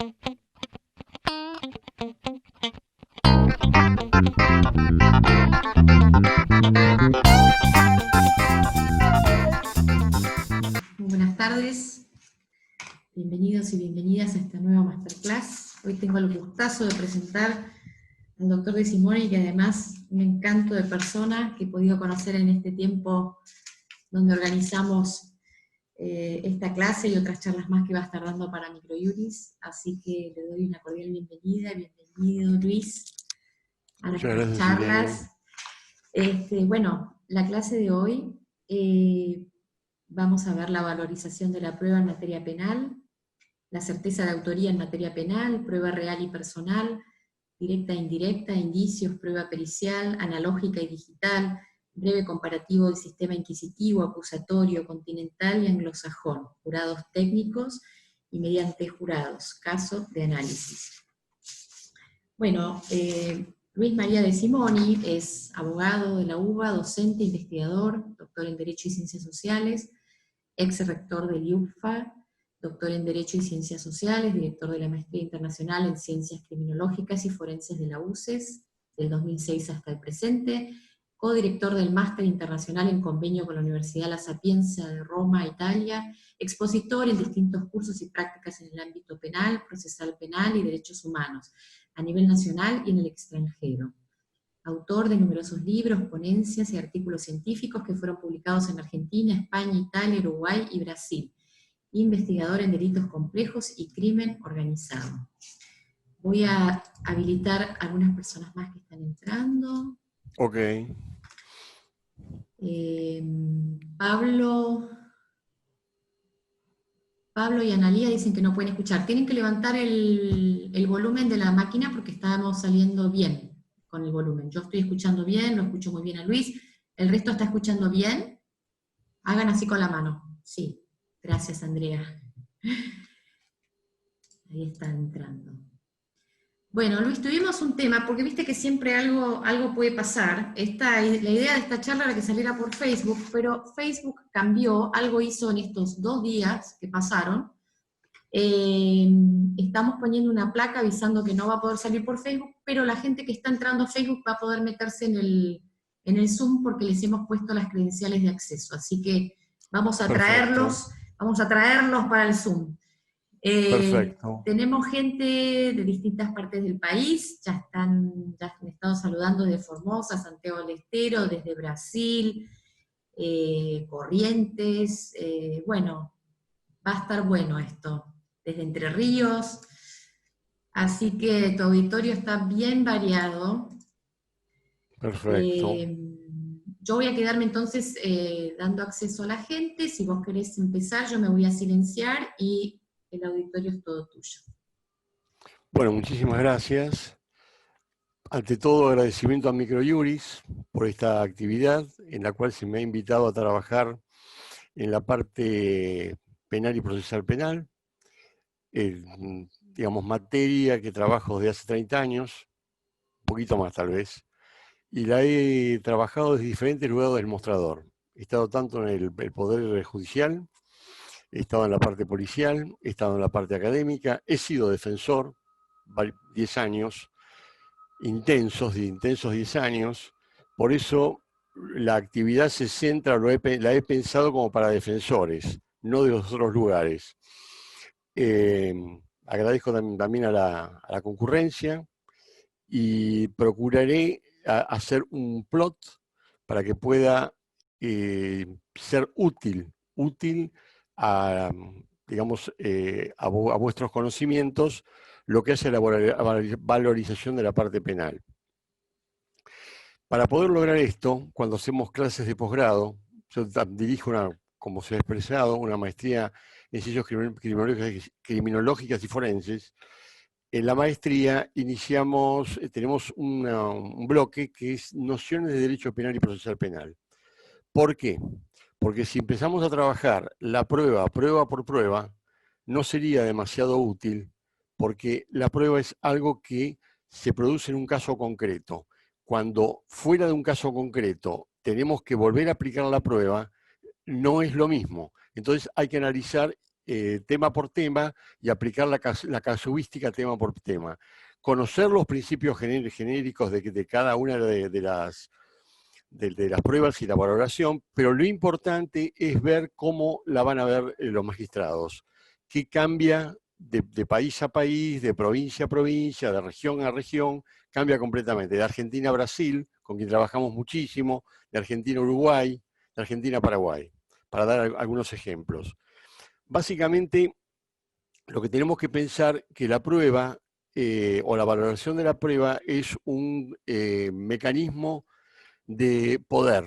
Muy buenas tardes, bienvenidos y bienvenidas a esta nueva masterclass. Hoy tengo el gustazo de presentar al doctor De Simone, que además un encanto de persona que he podido conocer en este tiempo donde organizamos esta clase y otras charlas más que va a estar dando para Microjuris. Así que le doy una cordial bienvenida. Bienvenido, Luis, a Muchas nuestras gracias, Irene. charlas. Bueno, la clase de hoy vamos a ver la valorización de la prueba en materia penal, la certeza de autoría en materia penal, prueba real y personal, directa e indirecta, indicios, prueba pericial, analógica y digital, breve comparativo del sistema inquisitivo, acusatorio, continental y anglosajón, jurados técnicos y mediante jurados, caso de análisis. Bueno, Luis María De Simone es abogado de la UBA, docente, investigador, doctor en Derecho y Ciencias Sociales, ex rector del IUCFA, doctor en Derecho y Ciencias Sociales, director de la Maestría Internacional en Ciencias Criminológicas y Forenses de la UCES, del 2006 hasta el presente, codirector del Máster Internacional en Convenio con la Universidad La Sapienza de Roma, Italia, expositor en distintos cursos y prácticas en el ámbito penal, procesal penal y derechos humanos, a nivel nacional y en el extranjero. Autor de numerosos libros, ponencias y artículos científicos que fueron publicados en Argentina, España, Italia, Uruguay y Brasil. Investigador en delitos complejos y crimen organizado. Voy a habilitar a algunas personas más que están entrando. Ok. Pablo y Analía dicen que no pueden escuchar. Tienen que levantar el volumen de la máquina porque estábamos saliendo bien con el volumen. Yo estoy escuchando bien, lo escucho muy bien a Luis. ¿El resto está escuchando bien? Hagan así con la mano. Sí. Gracias, Andrea. Ahí está entrando. Bueno, Luis, tuvimos un tema, porque viste que siempre algo puede pasar. La idea de esta charla era que saliera por Facebook, pero Facebook cambió, algo hizo en estos 2 días que pasaron. Estamos poniendo una placa avisando que no va a poder salir por Facebook, pero la gente que está entrando a Facebook va a poder meterse en el Zoom porque les hemos puesto las credenciales de acceso. Así que vamos a traerlos para el Zoom. Perfecto. Tenemos gente de distintas partes del país, ya han estado saludando desde Formosa, Santiago del Estero, desde Brasil, Corrientes, bueno, va a estar bueno esto, desde Entre Ríos, así que tu auditorio está bien variado. Perfecto. Yo voy a quedarme entonces dando acceso a la gente. Si vos querés empezar, yo me voy a silenciar y el auditorio es todo tuyo. Bueno, muchísimas gracias. Ante todo, agradecimiento a Microjuris por esta actividad en la cual se me ha invitado a trabajar en la parte penal y procesal penal, digamos, materia que trabajo desde hace 30 años, un poquito más tal vez, y la he trabajado desde diferentes lugares del mostrador. He estado tanto en el Poder Judicial, he estado en la parte policial, he estado en la parte académica, he sido defensor 10 años, intensos 10 años, por eso la actividad se centra, la he pensado como para defensores, no de los otros lugares. Agradezco también a la concurrencia y procuraré hacer un plot para que pueda ser útil a, digamos, a vuestros conocimientos lo que hace la valorización de la parte penal. Para poder lograr esto, cuando hacemos clases de posgrado, yo dirijo como se ha expresado, una maestría en ciencias criminológicas y forenses. En la maestría tenemos un bloque que es nociones de derecho penal y procesal penal. ¿Por qué? Porque si empezamos a trabajar la prueba por prueba, no sería demasiado útil, porque la prueba es algo que se produce en un caso concreto. Cuando fuera de un caso concreto tenemos que volver a aplicar la prueba, no es lo mismo. Entonces hay que analizar tema por tema y aplicar la casuística tema por tema. Conocer los principios genéricos de cada una de las pruebas y la valoración, pero lo importante es ver cómo la van a ver los magistrados. ¿Qué cambia de país a país, de provincia a provincia, de región a región? Cambia completamente. De Argentina a Brasil, con quien trabajamos muchísimo, de Argentina a Uruguay, de Argentina a Paraguay, para dar algunos ejemplos. Básicamente, lo que tenemos que pensar que la prueba o la valoración de la prueba es un mecanismo de poder.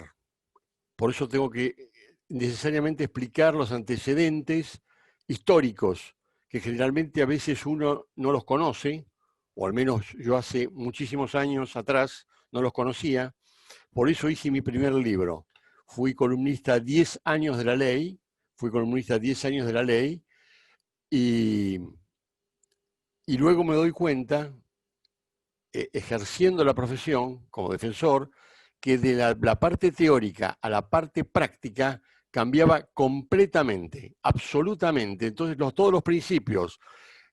Por eso tengo que necesariamente explicar los antecedentes históricos, que generalmente a veces uno no los conoce, o al menos yo hace muchísimos años atrás no los conocía. Por eso hice mi primer libro. Fui columnista 10 años de la ley, y luego me doy cuenta, ejerciendo la profesión como defensor, que de la parte teórica a la parte práctica cambiaba completamente, absolutamente. Entonces, todos los principios,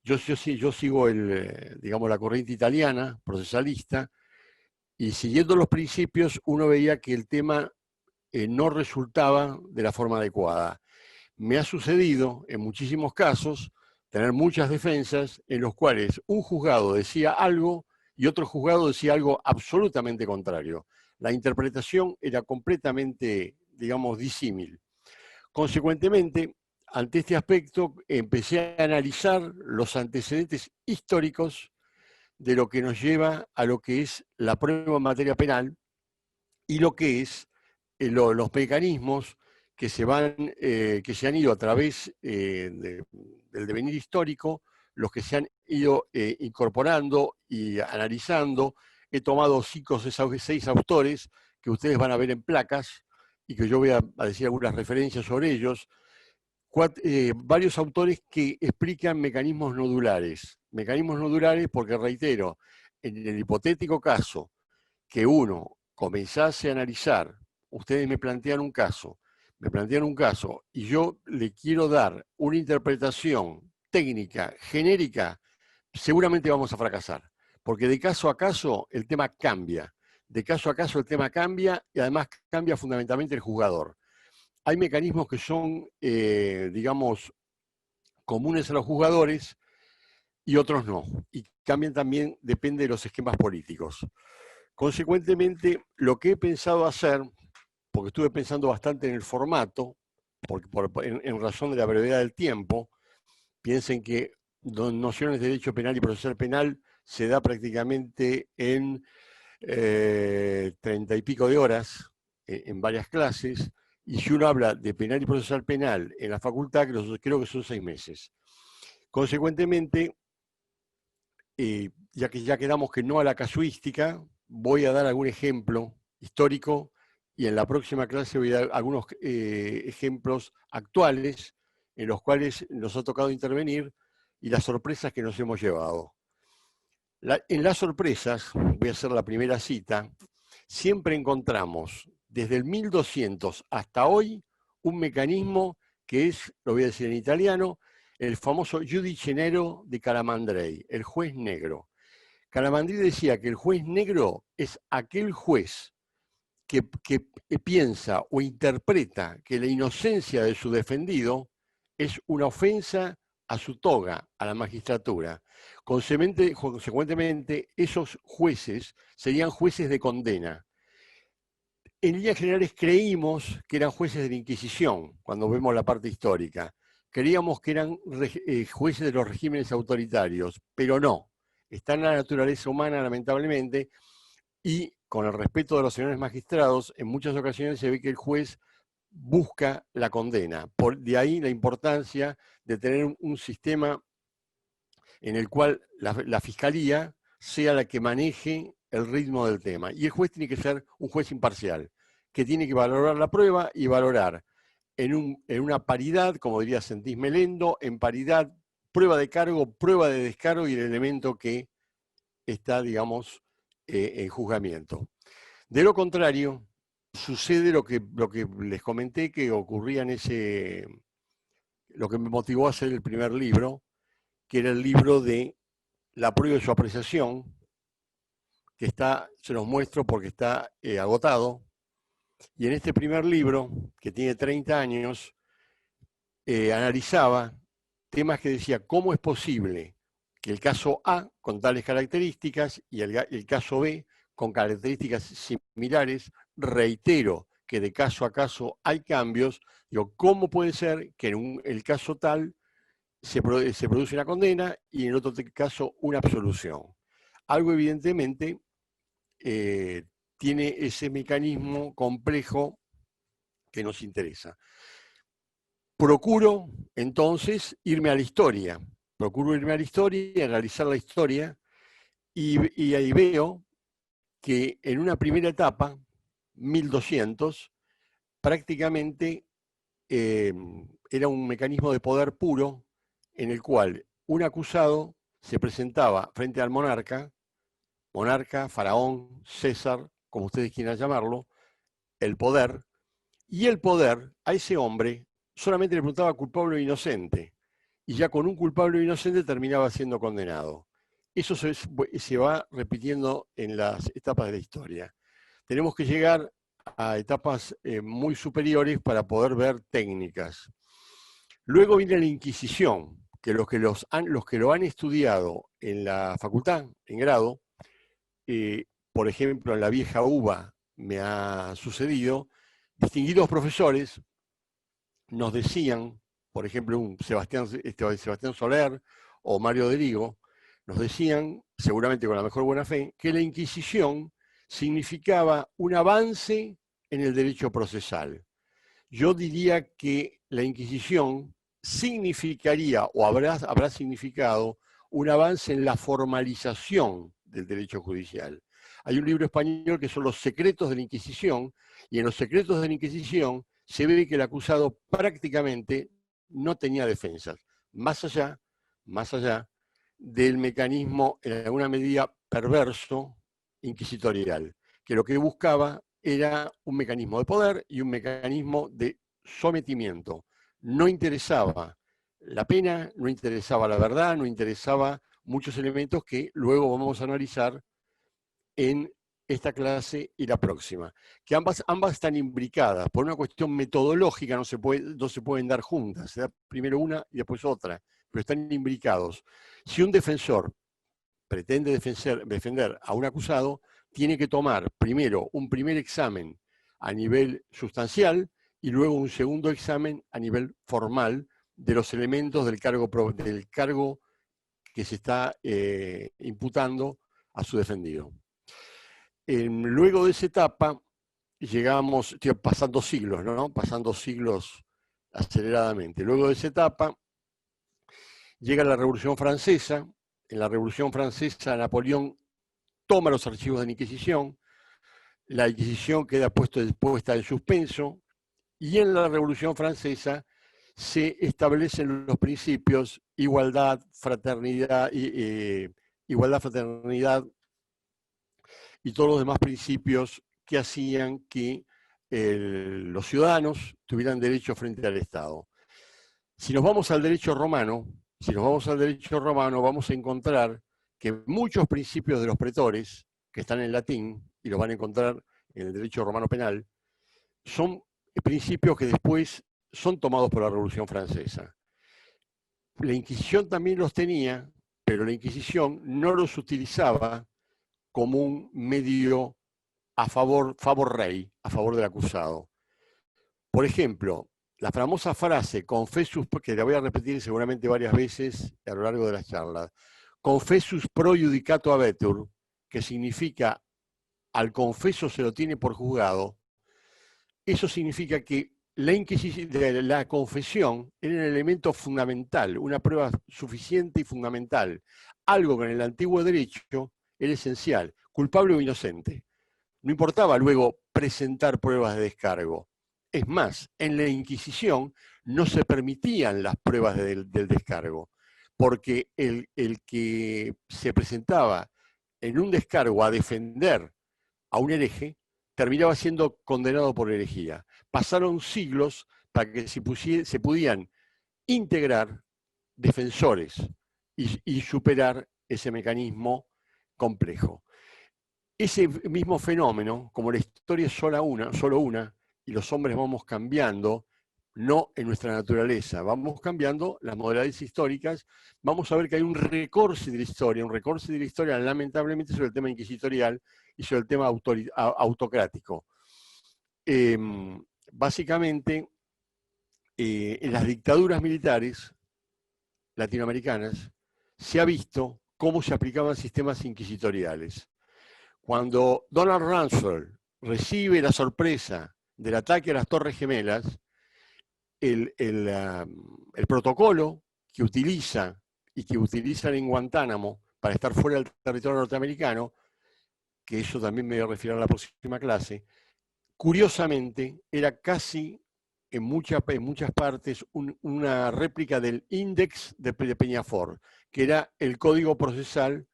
yo sigo digamos, la corriente italiana, procesalista, y siguiendo los principios uno veía que el tema no resultaba de la forma adecuada. Me ha sucedido en muchísimos casos tener muchas defensas en los cuales un juzgado decía algo y otro juzgado decía algo absolutamente contrario. La interpretación era completamente, digamos, disímil. Consecuentemente, ante este aspecto, empecé a analizar los antecedentes históricos de lo que nos lleva a lo que es la prueba en materia penal y lo que es los mecanismos que se han ido a través del devenir histórico, los que se han ido incorporando y analizando. He tomado 5 o 6 autores que ustedes van a ver en placas y que yo voy a decir algunas referencias sobre ellos. Varios autores que explican mecanismos nodulares. Mecanismos nodulares porque, reitero, en el hipotético caso que uno comenzase a analizar, ustedes me plantean un caso y yo le quiero dar una interpretación técnica, genérica, seguramente vamos a fracasar, porque de caso a caso el tema cambia. De caso a caso el tema cambia y además cambia fundamentalmente el jugador. Hay mecanismos que son, digamos, comunes a los jugadores y otros no. Y cambian también, depende de los esquemas políticos. Consecuentemente, lo que he pensado hacer, porque estuve pensando bastante en el formato, en razón de la brevedad del tiempo, piensen que nociones de derecho penal y procesal penal se da prácticamente en 30 y pico de horas, en varias clases, y si uno habla de penal y procesal penal en la facultad, creo que son 6 meses. Consecuentemente, ya quedamos que no a la casuística, voy a dar algún ejemplo histórico y en la próxima clase voy a dar algunos ejemplos actuales en los cuales nos ha tocado intervenir y las sorpresas que nos hemos llevado. En las sorpresas, voy a hacer la primera cita, siempre encontramos desde el 1200 hasta hoy un mecanismo que es, lo voy a decir en italiano, el famoso giudice nero de Calamandrei, el juez negro. Calamandrei decía que el juez negro es aquel juez que piensa o interpreta que la inocencia de su defendido es una ofensa a su toga, a la magistratura. Consecuentemente, esos jueces serían jueces de condena. En líneas generales creímos que eran jueces de la Inquisición, cuando vemos la parte histórica. Creíamos que eran jueces de los regímenes autoritarios, pero no. Está en la naturaleza humana, lamentablemente, y con el respeto de los señores magistrados, en muchas ocasiones se ve que el juez busca la condena. De ahí la importancia de tener un sistema en el cual la fiscalía sea la que maneje el ritmo del tema. Y el juez tiene que ser un juez imparcial, que tiene que valorar la prueba y valorar en una paridad, como diría Sentís Melendo, en paridad, prueba de cargo, prueba de descargo y el elemento que está, digamos, en juzgamiento. De lo contrario, sucede lo que les comenté que ocurría en lo que me motivó a hacer el primer libro, que era el libro de La prueba de su apreciación, que está, se los muestro porque está agotado. Y en este primer libro, que tiene 30 años, analizaba temas que decía cómo es posible que el caso A con tales características y el caso B con características similares, reitero que de caso a caso hay cambios, digo, ¿cómo puede ser que en el caso tal se produce una condena y en el otro caso una absolución? Algo evidentemente tiene ese mecanismo complejo que nos interesa. Procuro entonces irme a la historia, y analizar la historia, y ahí veo que en una primera etapa, 1200, prácticamente era un mecanismo de poder puro en el cual un acusado se presentaba frente al monarca, faraón, César, como ustedes quieran llamarlo, el poder, y el poder a ese hombre solamente le preguntaba culpable o inocente, y ya con un culpable o inocente terminaba siendo condenado. Eso se va repitiendo en las etapas de la historia. Tenemos que llegar a etapas muy superiores para poder ver técnicas. Luego viene la Inquisición, que los que lo han estudiado en la facultad, en grado, por ejemplo, en la vieja UBA me ha sucedido, distinguidos profesores nos decían, por ejemplo, un Sebastián Soler o Mario Derigo, nos decían, seguramente con la mejor buena fe, que la Inquisición significaba un avance en el derecho procesal. Yo diría que la Inquisición significaría o habrá significado un avance en la formalización del derecho judicial. Hay un libro español que son Los secretos de la Inquisición, y en los secretos de la Inquisición se ve que el acusado prácticamente no tenía defensas, más allá del mecanismo, en alguna medida perverso, inquisitorial, que lo que buscaba era un mecanismo de poder y un mecanismo de sometimiento. No interesaba la pena, no interesaba la verdad, no interesaba muchos elementos que luego vamos a analizar en esta clase y la próxima, que ambas están imbricadas. Por una cuestión metodológica no se pueden dar juntas, se da primero una y después otra, pero están imbricados. Si un defensor pretende defender a un acusado, tiene que tomar primero un primer examen a nivel sustancial y luego un segundo examen a nivel formal de los elementos del cargo que se está imputando a su defendido. Luego de esa etapa, llegamos, pasando siglos, ¿no? Pasando siglos aceleradamente. Luego de esa etapa, llega la Revolución Francesa. En la Revolución Francesa, Napoleón toma los archivos de la Inquisición, la Inquisición queda puesta en suspenso, y en la Revolución Francesa se establecen los principios igualdad, fraternidad y todos los demás principios que hacían que los ciudadanos tuvieran derecho frente al Estado. Si nos vamos al derecho romano, vamos a encontrar que muchos principios de los pretores, que están en latín, y los van a encontrar en el derecho romano penal, son principios que después son tomados por la Revolución Francesa. La Inquisición también los tenía, pero la Inquisición no los utilizaba como un medio a favor del acusado. Por ejemplo, la famosa frase confessus, que la voy a repetir seguramente varias veces a lo largo de las charlas, confessus pro judicato habetur, que significa al confeso se lo tiene por juzgado. Eso significa que la confesión era un elemento fundamental, una prueba suficiente y fundamental, algo que en el antiguo derecho era esencial, culpable o inocente. No importaba luego presentar pruebas de descargo. Es más, en la Inquisición no se permitían las pruebas del descargo, porque el que se presentaba en un descargo a defender a un hereje terminaba siendo condenado por herejía. Pasaron siglos para que se pudieran integrar defensores y superar ese mecanismo complejo. Ese mismo fenómeno, como la historia es solo una, y los hombres vamos cambiando, no en nuestra naturaleza, vamos cambiando las modalidades históricas, vamos a ver que hay un recorte de la historia lamentablemente sobre el tema inquisitorial y sobre el tema autocrático. Básicamente, en las dictaduras militares latinoamericanas se ha visto cómo se aplicaban sistemas inquisitoriales. Cuando Donald Rumsfeld recibe la sorpresa del ataque a las Torres Gemelas, el protocolo que utiliza y que utilizan en Guantánamo para estar fuera del territorio norteamericano, que eso también me voy a referir a la próxima clase, curiosamente era casi en muchas partes una réplica del Índex de Peñafort, que era el código procesal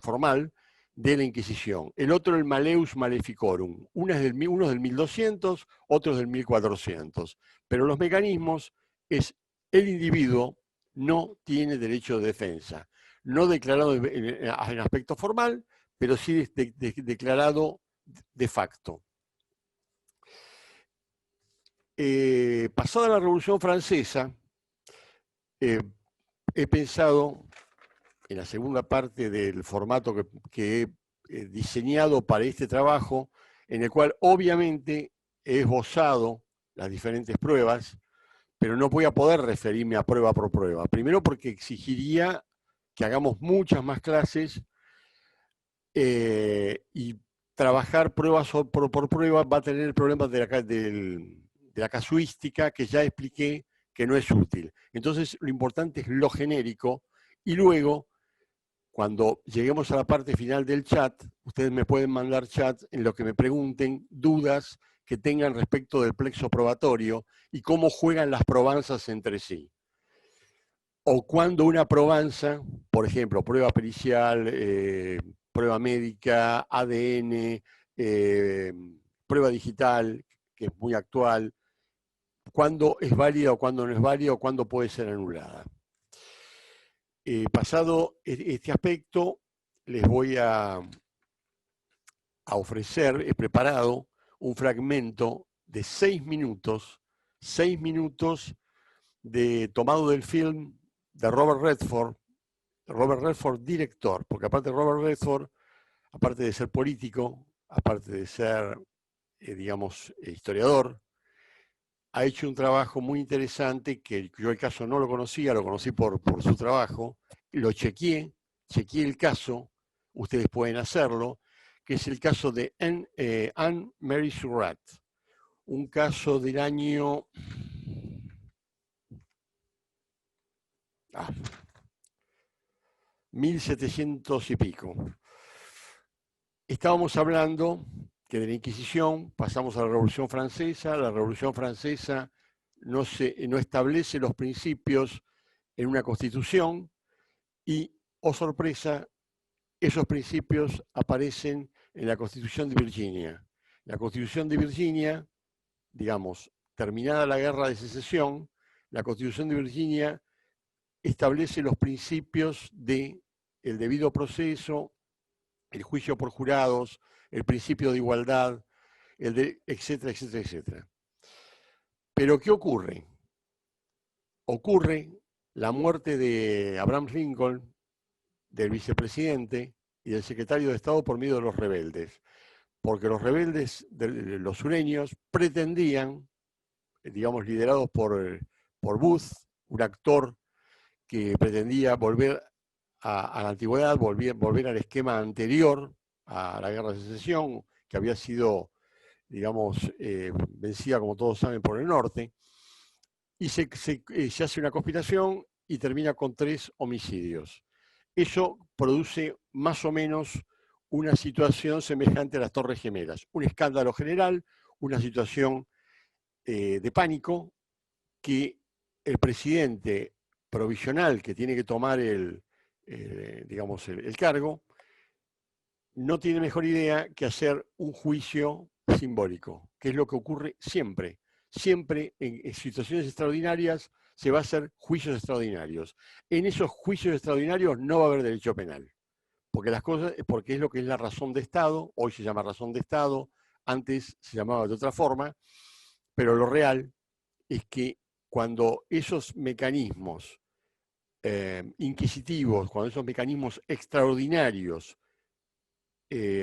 formal de la Inquisición. El otro, el Maleus Maleficorum. Uno es del 1200, otro es del 1400. Pero los mecanismos es el individuo no tiene derecho de defensa. No declarado en aspecto formal, pero sí declarado de facto. Pasada la Revolución Francesa, he pensado en la segunda parte del formato que he diseñado para este trabajo, en el cual obviamente he esbozado las diferentes pruebas, pero no voy a poder referirme a prueba por prueba. Primero porque exigiría que hagamos muchas más clases y trabajar pruebas por prueba va a tener el problema de la casuística que ya expliqué que no es útil. Entonces lo importante es lo genérico y luego, cuando lleguemos a la parte final del chat, ustedes me pueden mandar chat en lo que me pregunten, dudas que tengan respecto del plexo probatorio y cómo juegan las probanzas entre sí. O cuando una probanza, por ejemplo, prueba pericial, prueba médica, ADN, prueba digital, que es muy actual, cuándo es válida o cuándo no es válida o cuándo puede ser anulada. Pasado este aspecto, les voy a ofrecer, he preparado un fragmento de 6 minutos tomado del film de Robert Redford director, porque aparte Robert Redford, aparte de ser político, aparte de ser, digamos, historiador, ha hecho un trabajo muy interesante que yo el caso no lo conocía, lo conocí por su trabajo, lo chequeé el caso, ustedes pueden hacerlo, que es el caso de Anne Mary Surratt, un caso del año 1700 y pico. Estábamos hablando que de la Inquisición pasamos a la Revolución Francesa. La Revolución Francesa no establece los principios en una constitución y, oh sorpresa, esos principios aparecen en la Constitución de Virginia. La Constitución de Virginia, digamos, terminada la Guerra de Secesión, la Constitución de Virginia establece los principios del debido proceso, el juicio por jurados, el principio de igualdad, etcétera, etcétera, etcétera. Pero ¿qué ocurre? Ocurre la muerte de Abraham Lincoln, del vicepresidente y del secretario de Estado por medio de los rebeldes. Porque los rebeldes, los sureños, pretendían, digamos, liderados por Booth, un actor que pretendía volver a la antigüedad, volver al esquema anterior a la Guerra de Secesión, que había sido, digamos, vencida, como todos saben, por el norte, y se hace una conspiración y termina con 3 homicidios. Eso produce más o menos una situación semejante a las Torres Gemelas, un escándalo general, una situación de pánico que el presidente provisional que tiene que tomar digamos, el cargo, no tiene mejor idea que hacer un juicio simbólico, que es lo que ocurre siempre. siempre en situaciones extraordinarias se va a hacer juicios extraordinarios. En esos juicios extraordinarios no va a haber derecho penal, porque es lo que es la razón de Estado, hoy se llama razón de Estado, antes se llamaba de otra forma, pero lo real es que cuando esos mecanismos inquisitivos, cuando esos mecanismos extraordinarios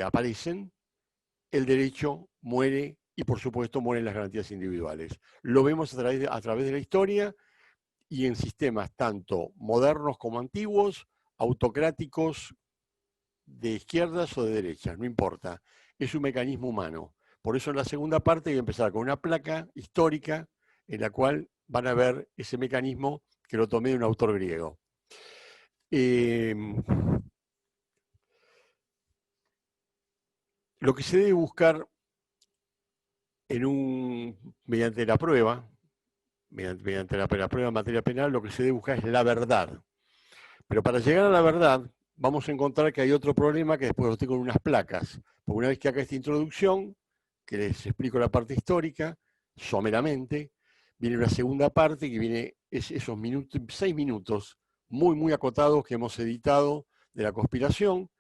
aparecen, el derecho muere y por supuesto mueren las garantías individuales. Lo vemos a través de la historia y en sistemas tanto modernos como antiguos, autocráticos, de izquierdas o de derechas, no importa. Es un mecanismo humano. Por eso en la segunda parte voy a empezar con una placa histórica en la cual van a ver ese mecanismo que lo tomé de un autor griego. Lo que se debe buscar mediante la prueba, mediante la prueba en materia penal, lo que se debe buscar es la verdad. Pero para llegar a la verdad, vamos a encontrar que hay otro problema que después lo tengo en unas placas. Porque una vez que haga esta introducción, que les explico la parte histórica, someramente, viene una segunda parte que viene esos 6 minutos muy, muy acotados que hemos editado de la conspiración,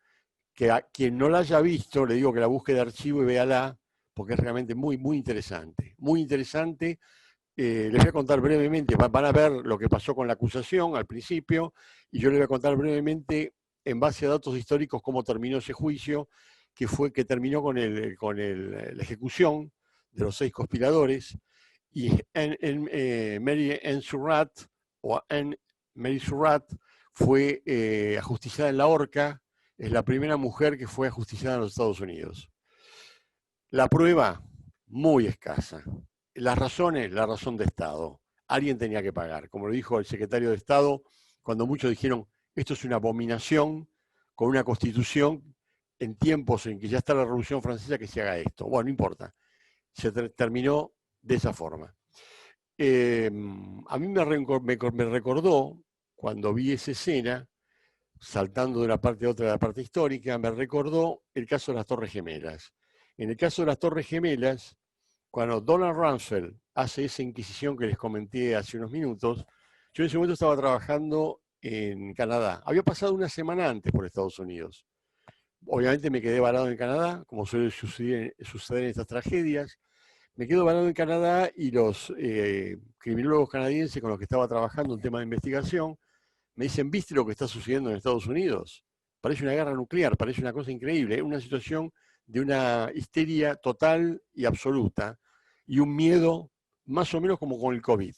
que a quien no la haya visto, le digo que la busque de archivo y véala, porque es realmente muy, muy interesante. Muy interesante. Les voy a contar brevemente, van a ver lo que pasó con la acusación al principio, y yo les voy a contar brevemente, en base a datos históricos, cómo terminó ese juicio, que terminó con la ejecución de los 6 conspiradores, y Mary Ann Surratt, o Mary Surratt, fue ajusticiada en la horca, es la primera mujer que fue ajusticiada en los Estados Unidos. La prueba, muy escasa. Las razones, la razón de Estado. Alguien tenía que pagar. Como lo dijo el secretario de Estado, cuando muchos dijeron, esto es una abominación con una constitución en tiempos en que ya está la Revolución Francesa que se haga esto. Bueno, no importa. Se terminó de esa forma. A mí me recordó, cuando vi esa escena, saltando de una parte a otra de la parte histórica, me recordó el caso de las Torres Gemelas. En el caso de las Torres Gemelas, cuando Donald Rumsfeld hace esa inquisición que les comenté hace unos minutos, yo en ese momento estaba trabajando en Canadá. Había pasado una semana antes por Estados Unidos. Obviamente me quedé varado en Canadá, como suele suceder en estas tragedias. Me quedo varado en Canadá y los criminólogos canadienses con los que estaba trabajando en tema de investigación me dicen, ¿viste lo que está sucediendo en Estados Unidos? Parece una guerra nuclear, parece una cosa increíble, es una situación de una histeria total y absoluta y un miedo más o menos como con el COVID.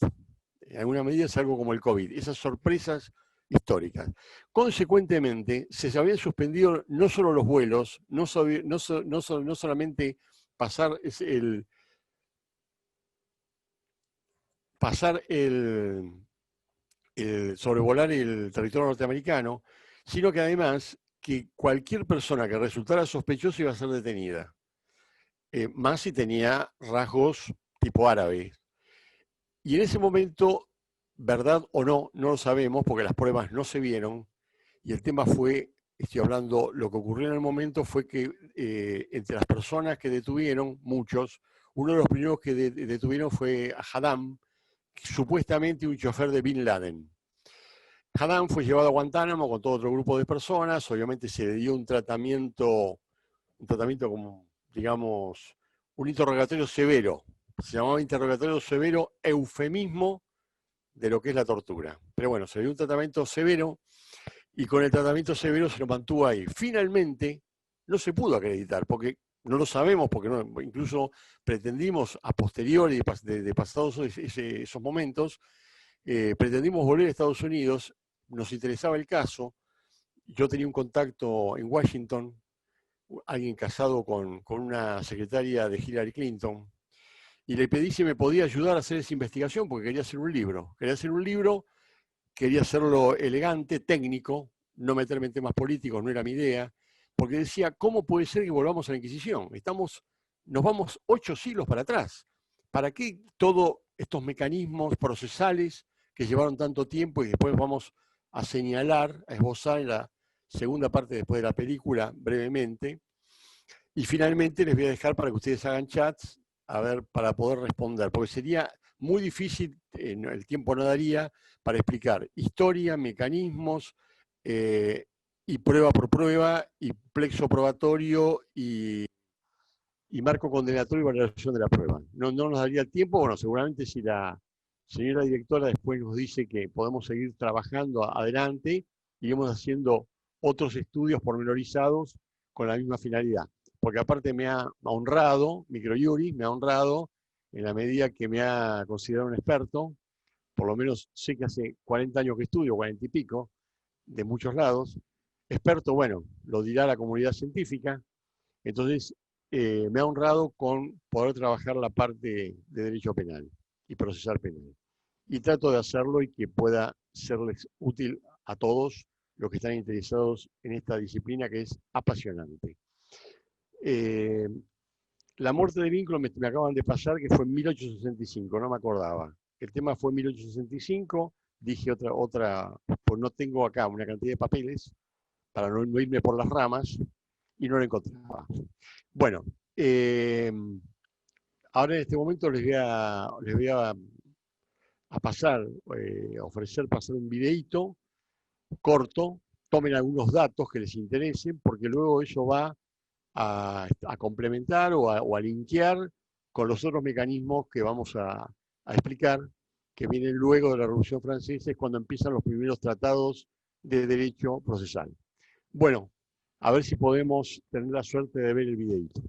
En alguna medida es algo como el COVID, esas sorpresas históricas. Consecuentemente, se habían suspendido no solo los vuelos, no solamente sobrevolar el territorio norteamericano, sino que además que cualquier persona que resultara sospechosa iba a ser detenida, más si tenía rasgos tipo árabe. Y en ese momento, verdad o no, no lo sabemos porque las pruebas no se vieron, y el tema fue, estoy hablando, lo que ocurrió en el momento fue que entre las personas que detuvieron, muchos, uno de los primeros que detuvieron fue a Haddam, supuestamente un chofer de Bin Laden. Haddam fue llevado a Guantánamo con todo otro grupo de personas, obviamente se le dio un tratamiento como, digamos, un interrogatorio severo. Se llamaba interrogatorio severo, eufemismo de lo que es la tortura. Pero bueno, se le dio un tratamiento severo y con el tratamiento severo se lo mantuvo ahí. Finalmente no se pudo acreditar, porque no lo sabemos, porque no, incluso pretendimos a posteriori de pasados esos momentos, pretendimos volver a Estados Unidos, nos interesaba el caso, yo tenía un contacto en Washington, alguien casado con una secretaria de Hillary Clinton, y le pedí si me podía ayudar a hacer esa investigación porque quería hacer un libro. Quería hacerlo elegante, técnico, no meterme en temas políticos, no era mi idea, porque decía, ¿cómo puede ser que volvamos a la Inquisición? Nos vamos 8 siglos para atrás. ¿Para qué todos estos mecanismos procesales que llevaron tanto tiempo y después vamos a señalar, a esbozar en la segunda parte después de la película brevemente? Y finalmente les voy a dejar para que ustedes hagan chats para poder responder, porque sería muy difícil, el tiempo no daría para explicar historia, mecanismos, y prueba por prueba, y plexo probatorio, y marco condenatorio y valoración de la prueba. No nos daría el tiempo. Bueno, seguramente si la señora directora después nos dice que podemos seguir trabajando adelante, iremos haciendo otros estudios pormenorizados con la misma finalidad. Porque aparte me ha honrado, Microjuris me ha honrado en la medida que me ha considerado un experto. Por lo menos sé que hace 40 años que estudio, 40 y pico, de muchos lados. Experto, bueno, lo dirá la comunidad científica. Entonces, me ha honrado con poder trabajar la parte de derecho penal y procesar penal. Y trato de hacerlo y que pueda serles útil a todos los que están interesados en esta disciplina que es apasionante. La muerte de vínculo me acaban de pasar que fue en 1865, no me acordaba. El tema fue en 1865, dije otra, pues no tengo acá una cantidad de papeles para no irme por las ramas, y no lo encontraba. Bueno, ahora en este momento les voy a pasar, ofrecer pasar un videíto corto. Tomen algunos datos que les interesen, porque luego eso va a complementar o a linkear con los otros mecanismos que vamos a explicar, que vienen luego de la Revolución Francesa, es cuando empiezan los primeros tratados de derecho procesal. Bueno, a ver si podemos tener la suerte de ver el videíto.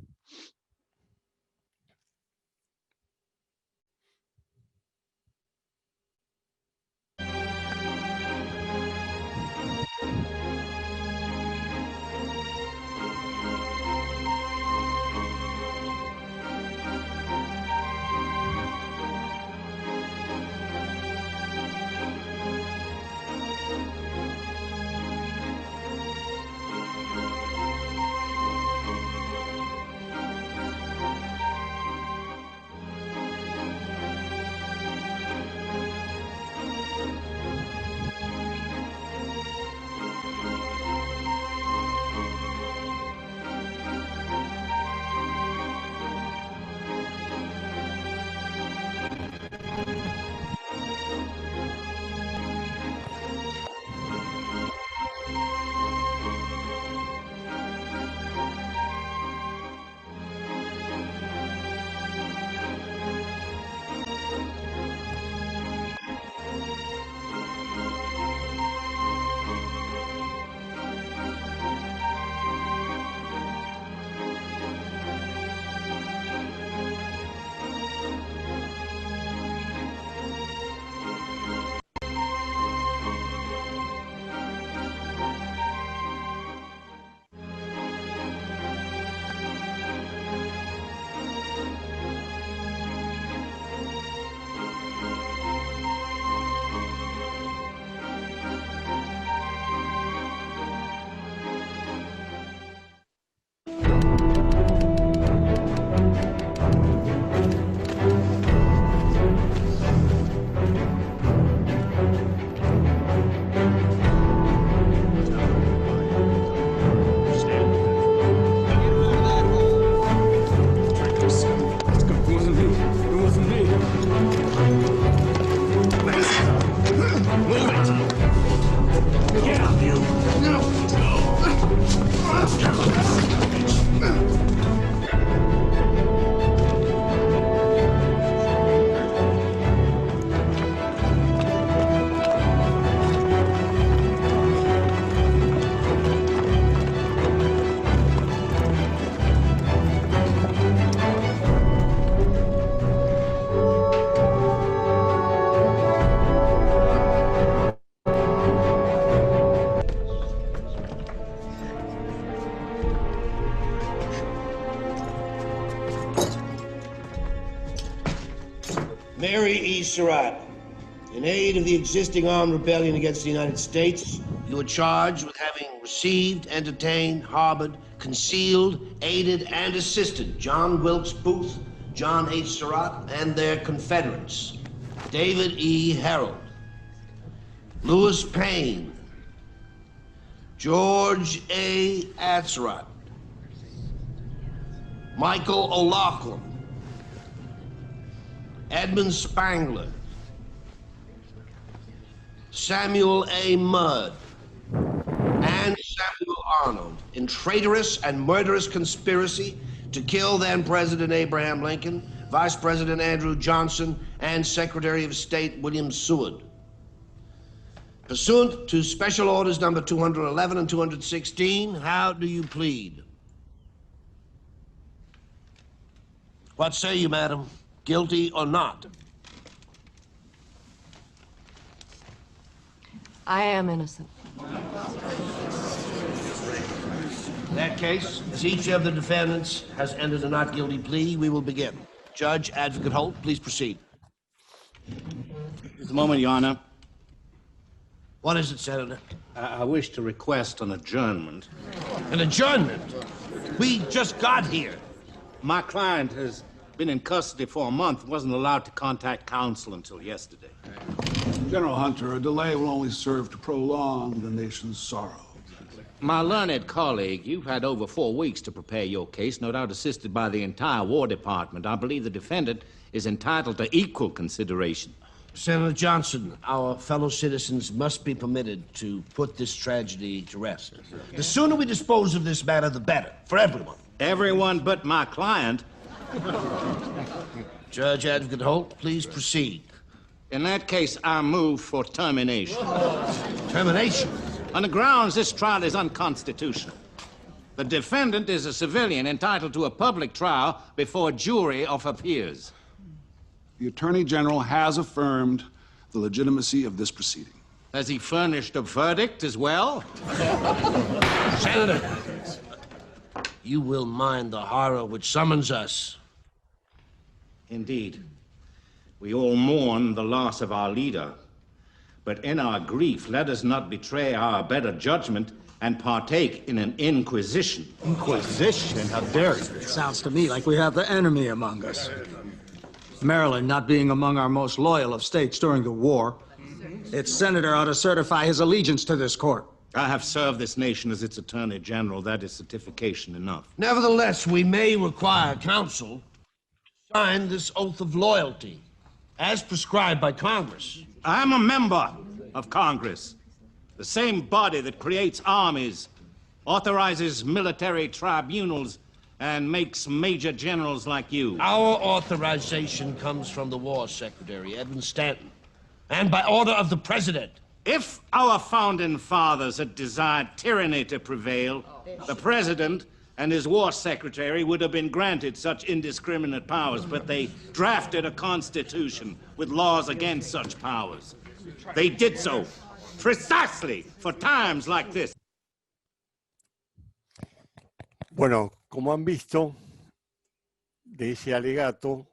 Mary E. Surratt, in aid of the existing armed rebellion against the United States, you are charged with having received, entertained, harbored, concealed, aided, and assisted John Wilkes Booth, John H. Surratt, and their Confederates, David E. Harold, Lewis Payne, George A. Atzerodt, Michael O'Loughlin, Edmund Spangler, Samuel A. Mudd, and Samuel Arnold in traitorous and murderous conspiracy to kill then President Abraham Lincoln, Vice President Andrew Johnson, and Secretary of State William Seward. Pursuant to Special Orders number 211 and 216, how do you plead? What say you, madam? Guilty or not? I am innocent. In that case, as each of the defendants has entered a not guilty plea, we will begin. Judge Advocate Holt, please proceed. Just a moment, Your Honor. What is it, Senator? I wish to request an adjournment. An adjournment? We just got here. My client has been in custody for a month, wasn't allowed to contact counsel until yesterday. General Hunter, a delay will only serve to prolong the nation's sorrow. My learned colleague, you've had over 4 weeks to prepare your case, no doubt assisted by the entire War Department. I believe the defendant is entitled to equal consideration. Senator Johnson, our fellow citizens must be permitted to put this tragedy to rest. The sooner we dispose of this matter, the better, for everyone. Everyone but my client. Judge Advocate Holt, please proceed. In that case, I move for termination. Termination? On the grounds this trial is unconstitutional. The defendant is a civilian entitled to a public trial before a jury of her peers. The Attorney General has affirmed the legitimacy of this proceeding. Has he furnished a verdict as well? Senator, you will mind the horror which summons us. Indeed. We all mourn the loss of our leader. But in our grief, let us not betray our better judgment and partake in an inquisition. Inquisition? How dare you? It sounds to me like we have the enemy among us. Maryland not being among our most loyal of states during the war, its senator ought to certify his allegiance to this court. I have served this nation as its Attorney General. That is certification enough. Nevertheless, we may require counsel to sign this oath of loyalty, as prescribed by Congress. I'm a member of Congress, the same body that creates armies, authorizes military tribunals, and makes major generals like you. Our authorization comes from the War Secretary, Edwin Stanton, and by order of the President. If our founding fathers had desired tyranny to prevail, the President and his War Secretary would have been granted such indiscriminate powers, but they drafted a constitution with laws against such powers. They did so precisely for times like this. Bueno, como han visto, de ese alegato,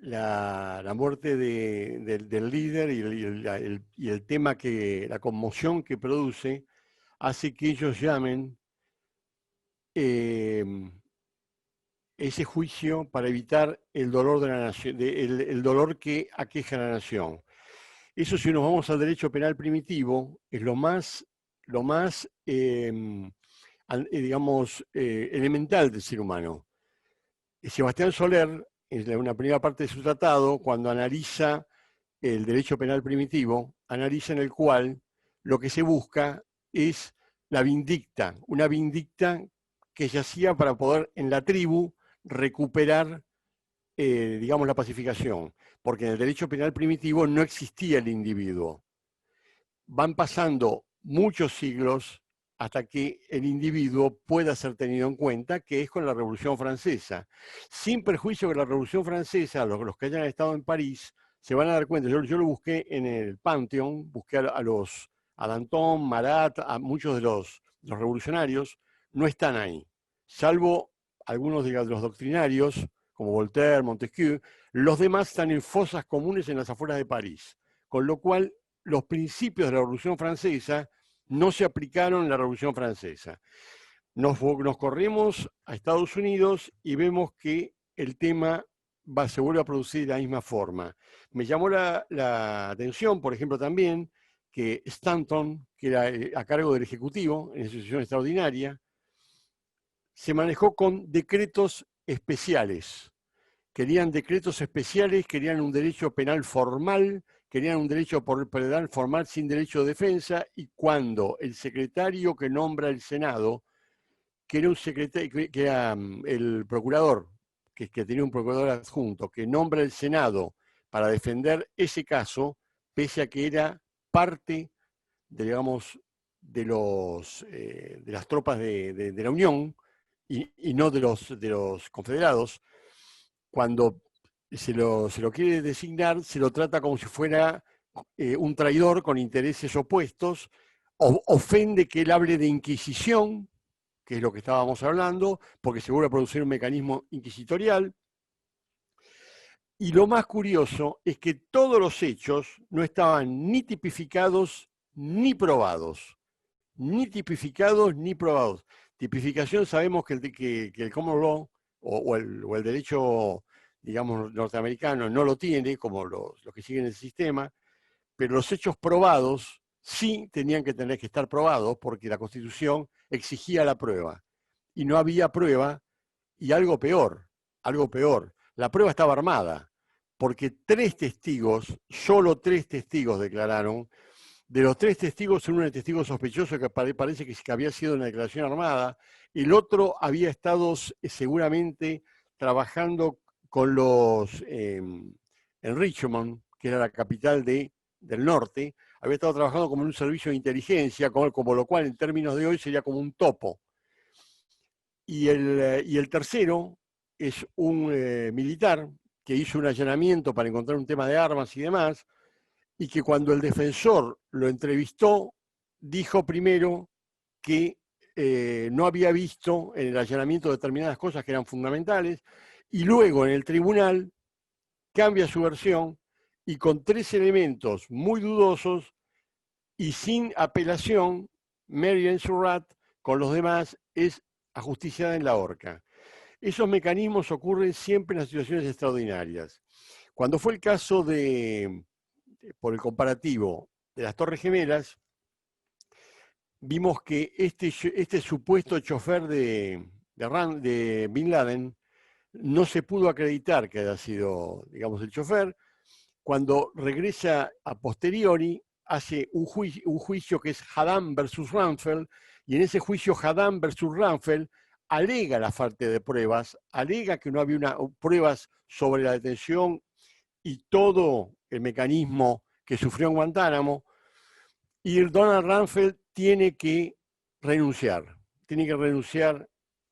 la muerte del líder y el tema la conmoción que produce, hace que ellos llamen ese juicio para evitar el dolor de la nación, el dolor que aqueja a la nación. Eso, si nos vamos al derecho penal primitivo, es lo más digamos, elemental del ser humano. Sebastián Soler, en una primera parte de su tratado, cuando analiza el derecho penal primitivo, analiza en el cual lo que se busca es la vindicta, una vindicta que se hacía para poder en la tribu recuperar, digamos, la pacificación, porque en el derecho penal primitivo no existía el individuo. Van pasando muchos siglos hasta que el individuo pueda ser tenido en cuenta, que es con la Revolución Francesa. Sin perjuicio que la Revolución Francesa, los que hayan estado en París, se van a dar cuenta. Yo lo busqué en el Pantheon, busqué a Danton, Marat, a muchos de los revolucionarios, no están ahí. Salvo algunos de los doctrinarios, como Voltaire, Montesquieu, los demás están en fosas comunes en las afueras de París. Con lo cual, los principios de la Revolución Francesa no se aplicaron en la Revolución Francesa. Nos corremos a Estados Unidos y vemos que el tema se vuelve a producir de la misma forma. Me llamó la atención, por ejemplo, también, que Stanton, que era a cargo del Ejecutivo, en esa situación extraordinaria, se manejó con decretos especiales. querían decretos especiales, querían un derecho penal formal, querían un derecho penal formal sin derecho de defensa, y cuando el secretario que nombra el Senado, que era un secretario, que era el procurador, que tenía un procurador adjunto, que nombra el Senado para defender ese caso, pese a que era parte de, digamos, de las tropas de la Unión y no de los confederados, cuando se lo quiere designar, se lo trata como si fuera un traidor con intereses opuestos, ofende que él hable de inquisición, que es lo que estábamos hablando, porque se vuelve a producir un mecanismo inquisitorial. Y lo más curioso es que todos los hechos no estaban ni tipificados ni probados. Ni tipificados ni probados. Tipificación, sabemos que el common law o el derecho, digamos, norteamericano no lo tiene, como los que siguen el sistema, pero los hechos probados sí tenían que tener que estar probados porque la Constitución exigía la prueba. Y no había prueba, y algo peor, la prueba estaba armada, porque solo tres testigos declararon. De los tres testigos, uno era el testigo sospechoso que parece que había sido una declaración armada, el otro había estado seguramente trabajando con en Richmond, que era la capital del norte, había estado trabajando como en un servicio de inteligencia, como lo cual en términos de hoy sería como un topo. Y el tercero es un militar que hizo un allanamiento para encontrar un tema de armas y demás, y que cuando el defensor lo entrevistó, dijo primero que no había visto en el allanamiento determinadas cosas que eran fundamentales, y luego en el tribunal cambia su versión y con tres elementos muy dudosos y sin apelación, Mary Ann Surratt con los demás es ajusticiada en la horca. Esos mecanismos ocurren siempre en las situaciones extraordinarias. Cuando fue el caso por el comparativo de las Torres Gemelas, vimos que este supuesto chofer de Bin Laden no se pudo acreditar que haya sido, digamos, el chofer. Cuando regresa a posteriori, hace un juicio que es Haddam versus Rumsfeld, y en ese juicio Haddam versus Rumsfeld alega la falta de pruebas, alega que no había pruebas sobre la detención y todo el mecanismo que sufrió en Guantánamo, y el Donald Rumsfeld tiene que renunciar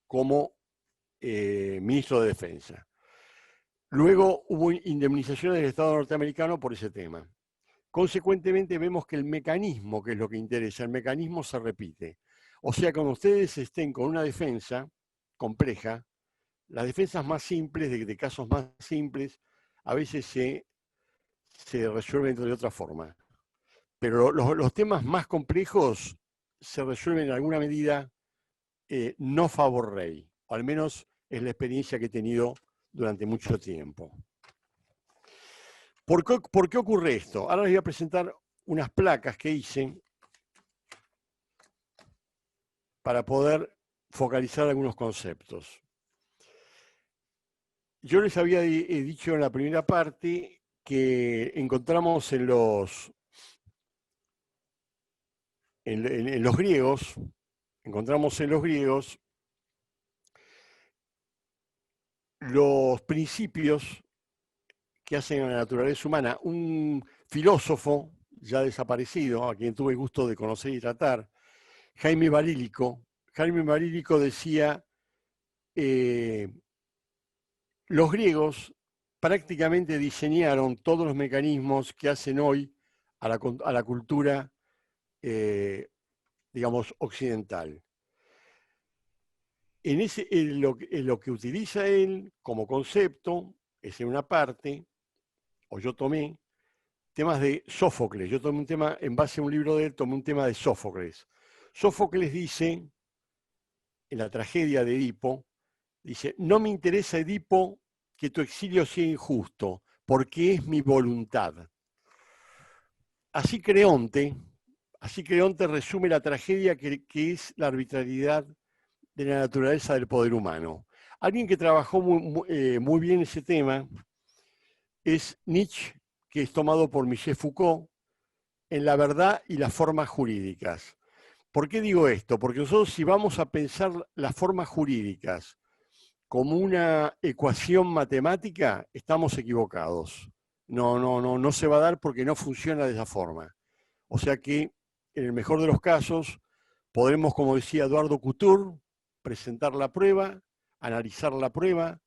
como ministro de Defensa. Luego hubo indemnizaciones del Estado norteamericano por ese tema. Consecuentemente vemos que el mecanismo, que es lo que interesa, el mecanismo se repite. O sea, cuando ustedes estén con una defensa compleja, las defensas más simples, de casos más simples, a veces se resuelven de otra forma. Pero los temas más complejos se resuelven en alguna medida no favor rey, o al menos es la experiencia que he tenido durante mucho tiempo. ¿Por qué ocurre esto? Ahora les voy a presentar unas placas que hice para poder focalizar algunos conceptos. Yo les había dicho en la primera parte que encontramos en los griegos, los principios que hacen a la naturaleza humana. Un filósofo ya desaparecido, a quien tuve el gusto de conocer y tratar, Jaime Barílico decía, los griegos prácticamente diseñaron todos los mecanismos que hacen hoy a la cultura, digamos, occidental. En lo que utiliza él como concepto es en una parte, o yo tomé temas de Sófocles. Yo tomé un tema, en base a un libro de él, tomé un tema de Sófocles. Sófocles dice, en la tragedia de Edipo, dice, no me interesa, Edipo, que tu exilio sea injusto, porque es mi voluntad. Así Creonte resume la tragedia que es la arbitrariedad de la naturaleza del poder humano. Alguien que trabajó muy bien ese tema es Nietzsche, que es tomado por Michel Foucault, en La verdad y las formas jurídicas. ¿Por qué digo esto? Porque nosotros, si vamos a pensar las formas jurídicas como una ecuación matemática, estamos equivocados. No se va a dar porque no funciona de esa forma. O sea que, en el mejor de los casos, podremos, como decía Eduardo Couture, presentar la prueba, analizar la prueba,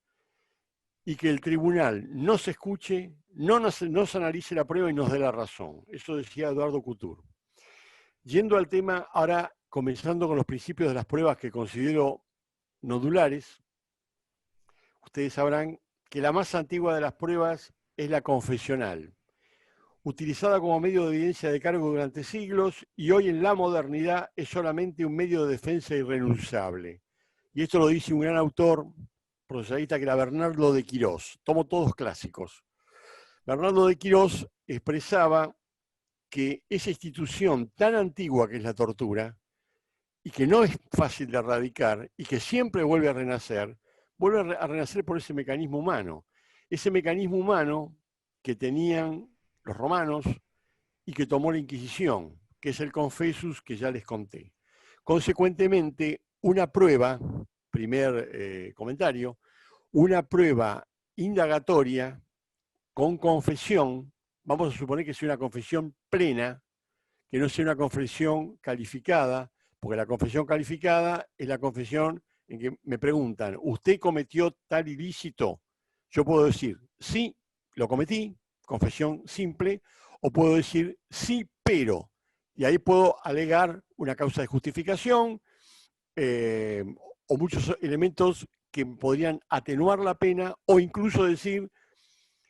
y que el tribunal no se escuche, no se analice la prueba y nos dé la razón. Eso decía Eduardo Couture. Yendo al tema, ahora comenzando con los principios de las pruebas que considero nodulares, ustedes sabrán que la más antigua de las pruebas es la confesional, utilizada como medio de evidencia de cargo durante siglos y hoy en la modernidad es solamente un medio de defensa irrenunciable. Y esto lo dice un gran autor procesalista que era Bernardo de Quirós. Tomo todos clásicos. Bernardo de Quirós expresaba que esa institución tan antigua que es la tortura, y que no es fácil de erradicar, y que siempre vuelve a renacer por ese mecanismo humano. Ese mecanismo humano que tenían los romanos y que tomó la Inquisición, que es el confessus que ya les conté. Consecuentemente, una prueba, primer comentario, una prueba indagatoria con confesión, vamos a suponer que sea una confesión plena, que no sea una confesión calificada, porque la confesión calificada es la confesión en que me preguntan, ¿usted cometió tal ilícito? Yo puedo decir, sí, lo cometí, confesión simple, o puedo decir, sí, pero, y ahí puedo alegar una causa de justificación o muchos elementos que podrían atenuar la pena, o incluso decir,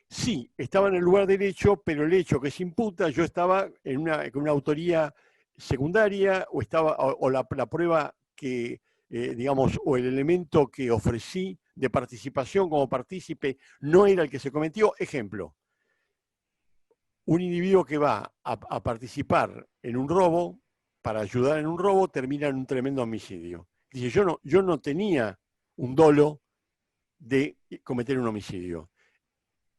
sí, estaba en el lugar del hecho, pero el hecho que se imputa, yo estaba con una autoría secundaria, o la prueba que, digamos, o el elemento que ofrecí de participación como partícipe no era el que se cometió. Ejemplo, un individuo que va a participar en un robo, para ayudar en un robo, termina en un tremendo homicidio. Dice, yo no tenía un dolo de cometer un homicidio.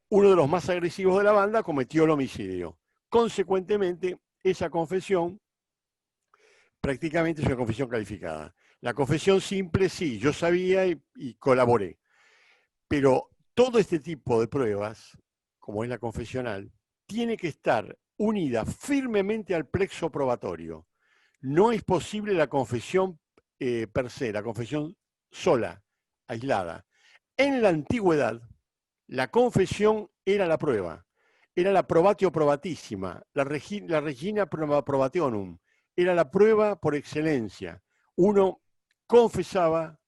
Uno de los más agresivos de la banda cometió el homicidio. Consecuentemente, esa confesión prácticamente es una confesión calificada. La confesión simple, sí, yo sabía y colaboré. Pero todo este tipo de pruebas, como es la confesional, tiene que estar unida firmemente al plexo probatorio. No es posible la confesión per se, la confesión sola, aislada. En la antigüedad, la confesión era la prueba, era la probatio probatísima, la regina probationum, era la prueba por excelencia. Uno confesaba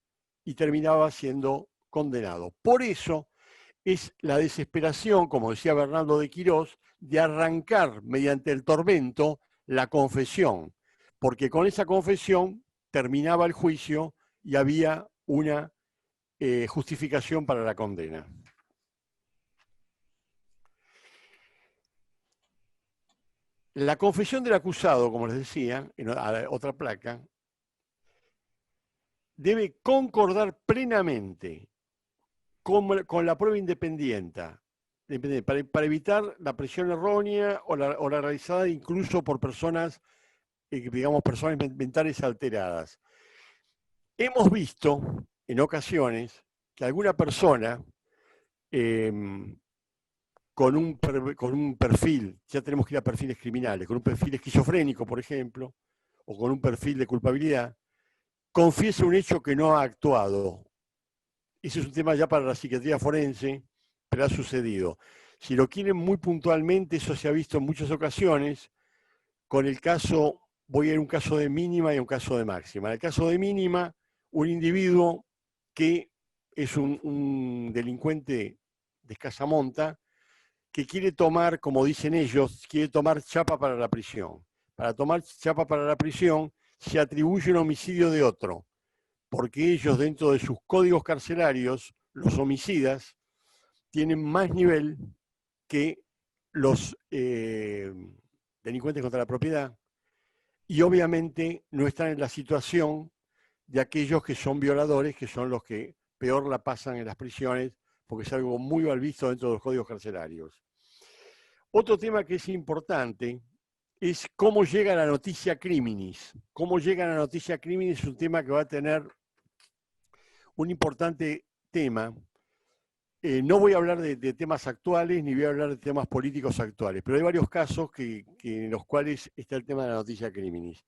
y terminaba siendo condenado. Por eso es la desesperación, como decía Bernardo de Quirós, de arrancar mediante el tormento la confesión, porque con esa confesión terminaba el juicio y había una justificación para la condena. La confesión del acusado, como les decía, en otra placa, debe concordar plenamente con la prueba independiente para evitar la presión errónea o la realizada incluso por personas, digamos, personas mentales alteradas. Hemos visto en ocasiones que alguna persona con un perfil, ya tenemos que ir a perfiles criminales, con un perfil esquizofrénico, por ejemplo, o con un perfil de culpabilidad, confiesa un hecho que no ha actuado. Ese es un tema ya para la psiquiatría forense, pero ha sucedido. Si lo quieren muy puntualmente, eso se ha visto en muchas ocasiones, con el caso, voy a ir a un caso de mínima y a un caso de máxima. En el caso de mínima, un individuo que es un delincuente de escasa monta, que quiere tomar, como dicen ellos, quiere tomar chapa para la prisión. Para tomar chapa para la prisión se atribuye un homicidio de otro, porque ellos dentro de sus códigos carcelarios, los homicidas, tienen más nivel que los delincuentes contra la propiedad y obviamente no están en la situación de aquellos que son violadores, que son los que peor la pasan en las prisiones, porque es algo muy mal visto dentro de los códigos carcelarios. Otro tema que es importante es cómo llega la noticia criminis. Cómo llega la noticia criminis es un tema que va a tener un importante tema. No voy a hablar de temas actuales, ni voy a hablar de temas políticos actuales, pero hay varios casos en los cuales está el tema de la noticia criminis.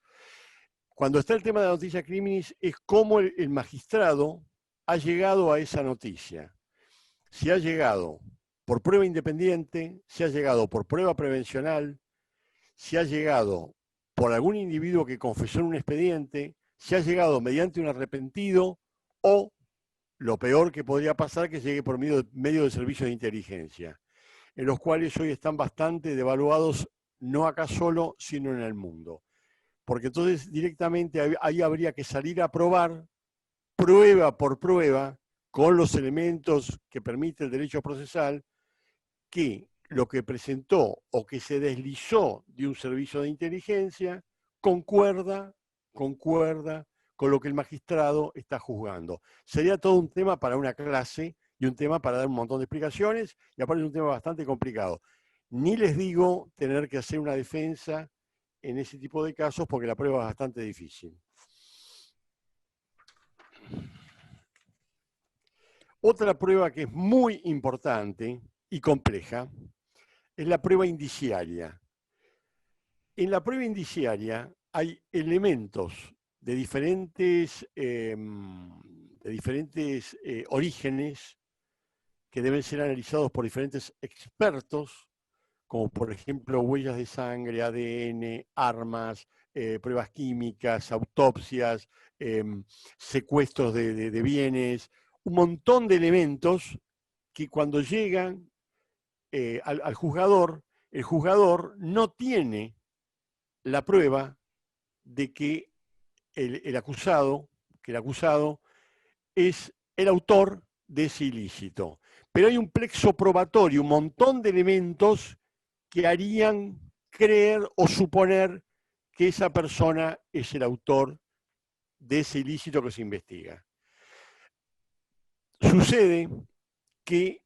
Cuando está el tema de la noticia criminis es cómo el magistrado ha llegado a esa noticia. Si ha llegado por prueba independiente, si ha llegado por prueba prevencional, si ha llegado por algún individuo que confesó en un expediente, si ha llegado mediante un arrepentido o, lo peor que podría pasar, que llegue por medio de servicios de inteligencia, en los cuales hoy están bastante devaluados, no acá solo, sino en el mundo. Porque entonces directamente ahí habría que salir a probar, prueba por prueba, con los elementos que permite el derecho procesal, que lo que presentó o que se deslizó de un servicio de inteligencia concuerda con lo que el magistrado está juzgando. Sería todo un tema para una clase y un tema para dar un montón de explicaciones, y aparte es un tema bastante complicado. Ni les digo tener que hacer una defensa en ese tipo de casos, porque la prueba es bastante difícil. Otra prueba que es muy importante y compleja es la prueba indiciaria. En la prueba indiciaria hay elementos de diferentes orígenes que deben ser analizados por diferentes expertos, como por ejemplo huellas de sangre, ADN, armas, pruebas químicas, autopsias, secuestros de bienes, un montón de elementos que cuando llegan al juzgador, el juzgador no tiene la prueba de que el acusado es el autor de ese ilícito. Pero hay un plexo probatorio, un montón de elementos que harían creer o suponer que esa persona es el autor de ese ilícito que se investiga. Sucede que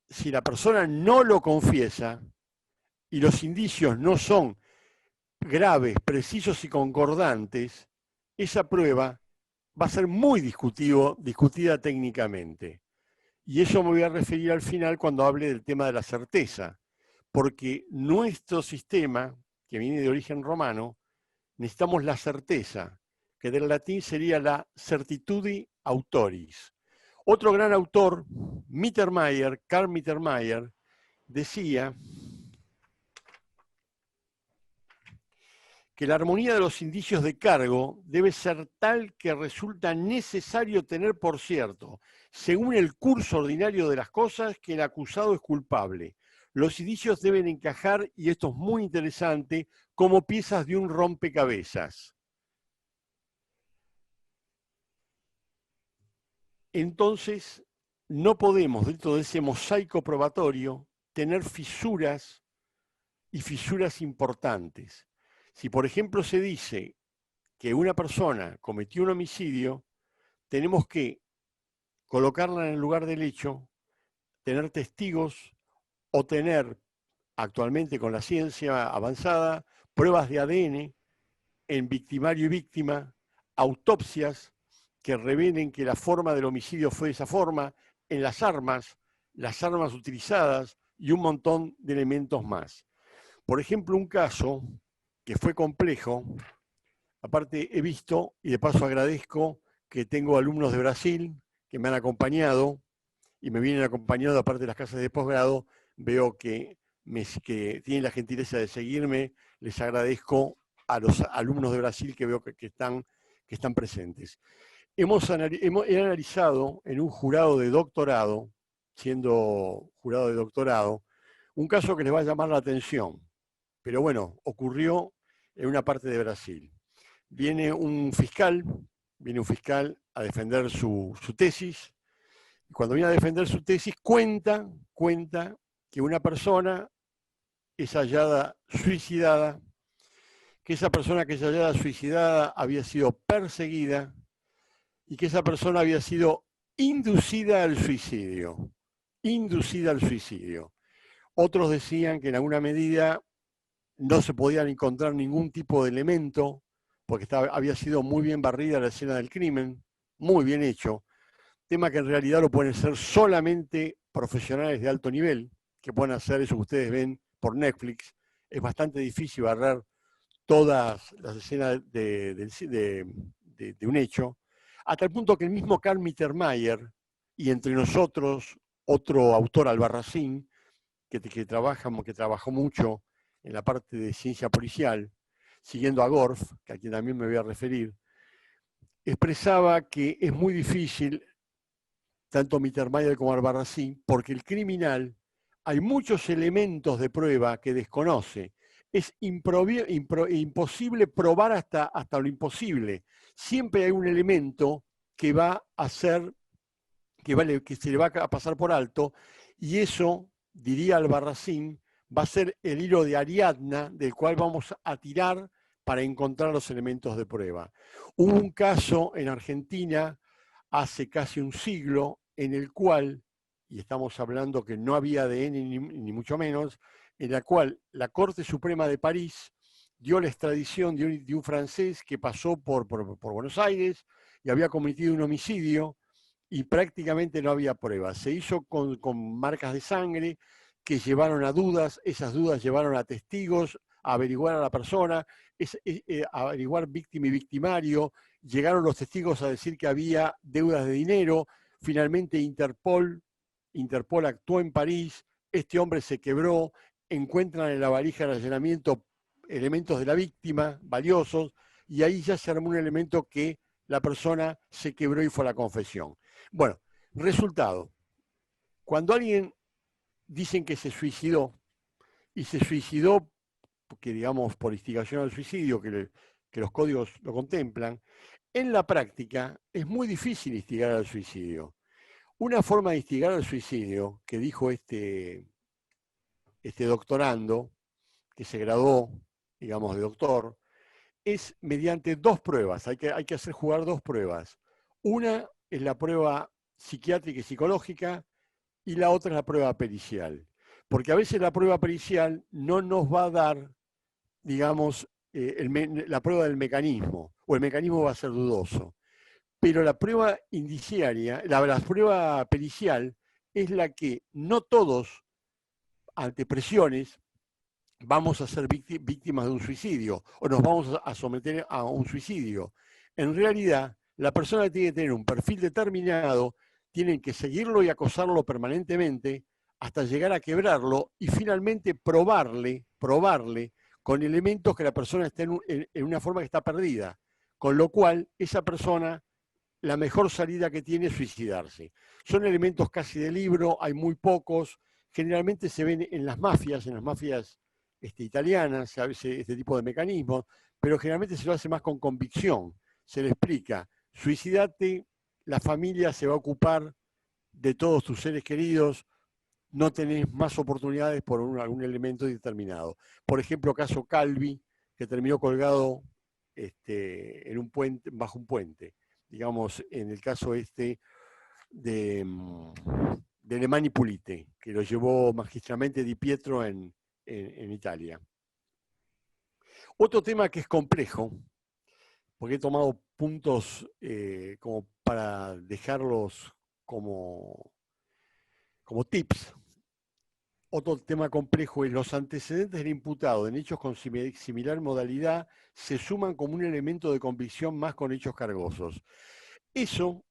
si la persona no lo confiesa y los indicios no son graves, precisos y concordantes, esa prueba va a ser muy discutida técnicamente. Y eso me voy a referir al final cuando hable del tema de la certeza, porque nuestro sistema, que viene de origen romano, necesitamos la certeza, que del latín sería la certitudi autoris. Otro gran autor, Carl Mittermeier, decía que la armonía de los indicios de cargo debe ser tal que resulta necesario tener por cierto, según el curso ordinario de las cosas, que el acusado es culpable. Los indicios deben encajar, y esto es muy interesante, como piezas de un rompecabezas. Entonces, no podemos, dentro de ese mosaico probatorio, tener fisuras y fisuras importantes. Si, por ejemplo, se dice que una persona cometió un homicidio, tenemos que colocarla en el lugar del hecho, tener testigos o tener, actualmente con la ciencia avanzada, pruebas de ADN en victimario y víctima, autopsias que revelen que la forma del homicidio fue de esa forma, en las armas utilizadas y un montón de elementos más. Por ejemplo, un caso que fue complejo, aparte he visto, y de paso agradezco que tengo alumnos de Brasil que me han acompañado y me vienen acompañando, aparte de las clases de posgrado, veo que tienen la gentileza de seguirme, les agradezco a los alumnos de Brasil que veo que están presentes. He analizado en un jurado de doctorado, siendo jurado de doctorado, un caso que les va a llamar la atención, pero bueno, ocurrió en una parte de Brasil. Viene un fiscal a defender su tesis, y cuando viene a defender su tesis cuenta que una persona es hallada suicidada, que esa persona que es hallada suicidada había sido perseguida y que esa persona había sido inducida al suicidio. Inducida al suicidio. Otros decían que en alguna medida no se podían encontrar ningún tipo de elemento, porque había sido muy bien barrida la escena del crimen, muy bien hecho, tema que en realidad lo pueden hacer solamente profesionales de alto nivel, que pueden hacer eso que ustedes ven por Netflix. Es bastante difícil barrer todas las escenas de un hecho, hasta el punto que el mismo Carl Mittermeier, y entre nosotros otro autor, Albarracín, que trabajó mucho en la parte de ciencia policial, siguiendo a Gorf, que a quien también me voy a referir, expresaba que es muy difícil, tanto Mittermeier como Albarracín, porque el criminal, hay muchos elementos de prueba que desconoce. Es imposible probar hasta lo imposible. Siempre hay un elemento que va a hacer, que se le va a pasar por alto, y eso, diría Albarracín, va a ser el hilo de Ariadna del cual vamos a tirar para encontrar los elementos de prueba. Hubo un caso en Argentina hace casi un siglo en el cual, y estamos hablando que no había ADN ni mucho menos, en la cual la Corte Suprema de París dio la extradición de un francés que pasó por Buenos Aires y había cometido un homicidio y prácticamente no había pruebas. Se hizo con marcas de sangre que llevaron a dudas, esas dudas llevaron a testigos, a averiguar a la persona, a averiguar víctima y victimario, llegaron los testigos a decir que había deudas de dinero, finalmente Interpol actuó en París, este hombre se quebró, encuentran en la valija de allanamiento elementos de la víctima, valiosos, y ahí ya se armó un elemento que la persona se quebró y fue a la confesión. Bueno, resultado, cuando alguien dicen que se suicidó, y se suicidó, porque digamos por instigación al suicidio, que los códigos lo contemplan, en la práctica es muy difícil instigar al suicidio. Una forma de instigar al suicidio, que dijo este doctorando, que se graduó, digamos, de doctor, es mediante dos pruebas. Hay que hacer jugar dos pruebas. Una es la prueba psiquiátrica y psicológica, y la otra es la prueba pericial. Porque a veces la prueba pericial no nos va a dar, digamos, la prueba del mecanismo, o el mecanismo va a ser dudoso. Pero la prueba indiciaria, la prueba pericial, es la que no todos, ante presiones, vamos a ser víctimas de un suicidio, o nos vamos a someter a un suicidio. En realidad, la persona tiene que tener un perfil determinado, tienen que seguirlo y acosarlo permanentemente hasta llegar a quebrarlo y finalmente probarle con elementos que la persona esté en una forma que está perdida. Con lo cual, esa persona, la mejor salida que tiene es suicidarse. Son elementos casi de libro, hay muy pocos, generalmente se ven en las mafias italianas, se hace este tipo de mecanismos, pero generalmente se lo hace más con convicción. Se le explica, suicídate, la familia se va a ocupar de todos tus seres queridos, no tenés más oportunidades por algún elemento determinado. Por ejemplo, caso Calvi, que terminó colgado en un puente, bajo un puente. Digamos, en el caso de Lemani Pulite, que lo llevó magistralmente Di Pietro en Italia. Otro tema que es complejo, porque he tomado puntos como para dejarlos como tips. Otro tema complejo es los antecedentes del imputado en hechos con similar modalidad se suman como un elemento de convicción más con hechos cargosos. Eso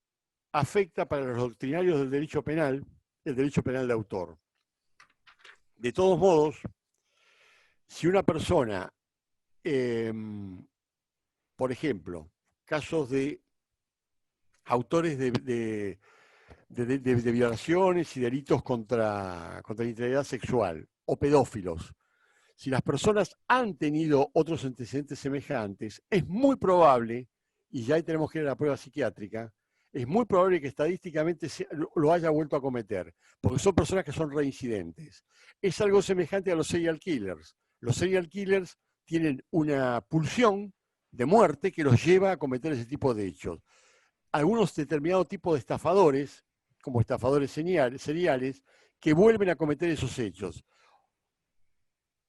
afecta para los doctrinarios del derecho penal, el derecho penal de autor. De todos modos, si una persona, por ejemplo, casos de autores de violaciones y delitos contra la integridad sexual o pedófilos, si las personas han tenido otros antecedentes semejantes, es muy probable, y ya ahí tenemos que ir a la prueba psiquiátrica, es muy probable que estadísticamente lo haya vuelto a cometer, porque son personas que son reincidentes. Es algo semejante a los serial killers. Los serial killers tienen una pulsión de muerte que los lleva a cometer ese tipo de hechos. algunos determinados tipos de estafadores, como estafadores seriales, que vuelven a cometer esos hechos.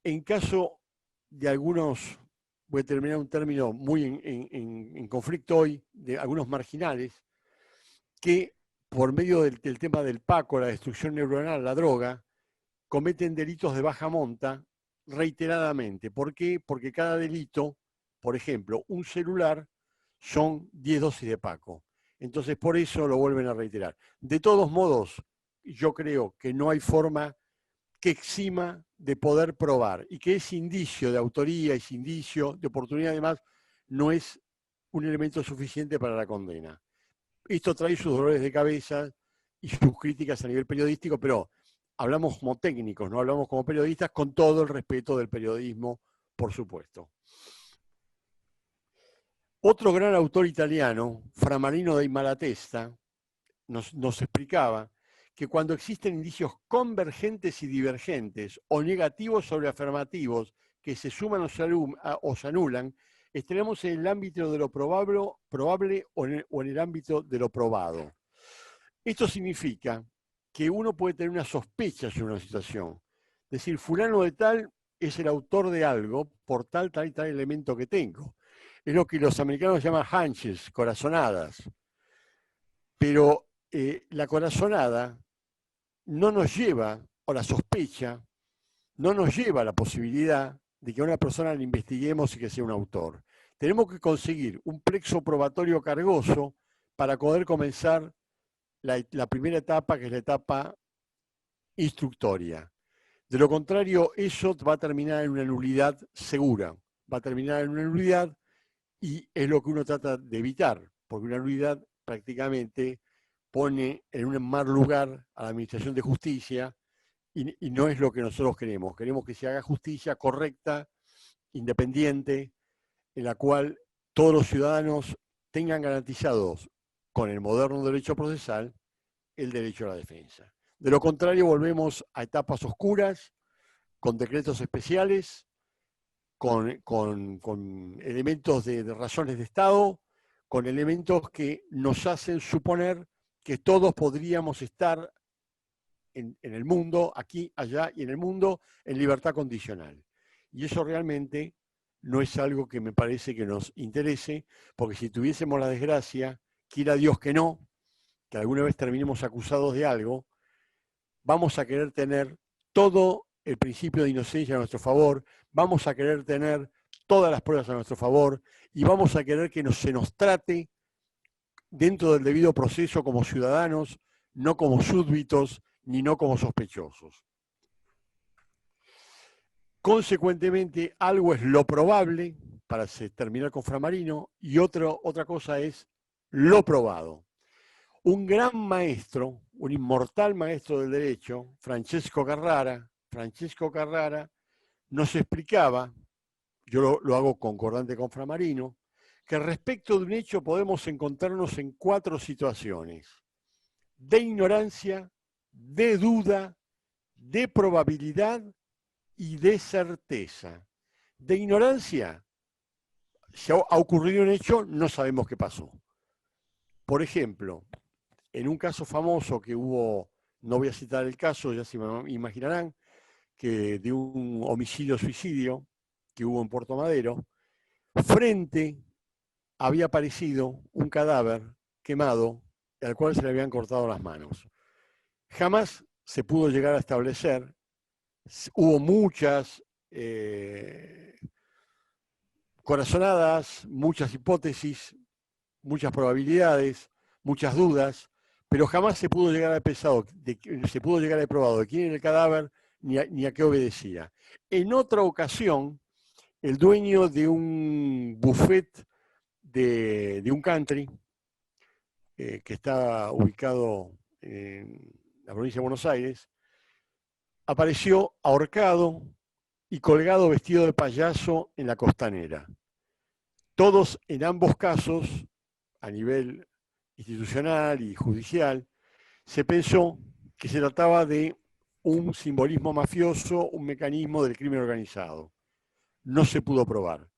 En caso de algunos, voy a terminar un término muy en conflicto hoy, de algunos marginales, que por medio del tema del PACO, la destrucción neuronal, la droga, cometen delitos de baja monta reiteradamente. ¿Por qué? Porque cada delito, por ejemplo, un celular, son 10 dosis de PACO. Entonces, por eso lo vuelven a reiterar. De todos modos, yo creo que no hay forma que exima de poder probar y que ese indicio de autoría, ese indicio de oportunidad, además, no es un elemento suficiente para la condena. Esto trae sus dolores de cabeza y sus críticas a nivel periodístico, pero hablamos como técnicos, no hablamos como periodistas, con todo el respeto del periodismo, por supuesto. Otro gran autor italiano, Fra Marino dei Malatesta, nos explicaba que cuando existen indicios convergentes y divergentes o negativos sobre afirmativos que se suman o se anulan, estaremos en el ámbito de lo probable o en el ámbito de lo probado. Esto significa que uno puede tener una sospecha sobre una situación. Es decir, fulano de tal es el autor de algo por tal y tal elemento que tengo. Es lo que los americanos llaman hunches, corazonadas. Pero la corazonada no nos lleva, o la sospecha, no nos lleva a la posibilidad de que a una persona la investiguemos y que sea un autor. Tenemos que conseguir un plexo probatorio cargoso para poder comenzar la primera etapa, que es la etapa instructoria. De lo contrario, eso va a terminar en una nulidad segura. Va a terminar en una nulidad y es lo que uno trata de evitar, porque una nulidad prácticamente pone en un mal lugar a la Administración de Justicia y no es lo que nosotros queremos. Queremos que se haga justicia correcta, independiente, en la cual todos los ciudadanos tengan garantizados con el moderno derecho procesal el derecho a la defensa. De lo contrario, volvemos a etapas oscuras, con decretos especiales, con elementos de razones de Estado, con elementos que nos hacen suponer que todos podríamos estar en el mundo, aquí, allá y en el mundo, en libertad condicional. Y eso realmente no es algo que me parece que nos interese, porque si tuviésemos la desgracia, quiera Dios que no, que alguna vez terminemos acusados de algo, vamos a querer tener todo el principio de inocencia a nuestro favor, vamos a querer tener todas las pruebas a nuestro favor y vamos a querer que se nos trate dentro del debido proceso como ciudadanos, no como súbditos ni no como sospechosos. Consecuentemente, algo es lo probable, para terminar con Fra Marino, y otra cosa es lo probado. Un gran maestro, un inmortal maestro del derecho, Francesco Carrara, nos explicaba, yo lo hago concordante con Fra Marino, que respecto de un hecho podemos encontrarnos en 4 situaciones: de ignorancia, de duda, de probabilidad y de certeza. De ignorancia, si ha ocurrido un hecho, no sabemos qué pasó. Por ejemplo, en un caso famoso que hubo, no voy a citar el caso, ya se imaginarán, que de un homicidio-suicidio que hubo en Puerto Madero, frente había aparecido un cadáver quemado al cual se le habían cortado las manos. Jamás se pudo llegar a establecer, hubo muchas corazonadas, muchas hipótesis, muchas probabilidades, muchas dudas, pero jamás se pudo llegar a probado de quién era el cadáver ni a qué obedecía. En otra ocasión, el dueño de un buffet de un country que está ubicado en la provincia de Buenos Aires, apareció ahorcado y colgado vestido de payaso en la costanera. Todos, en ambos casos, a nivel institucional y judicial, se pensó que se trataba de un simbolismo mafioso, un mecanismo del crimen organizado. No se pudo probar.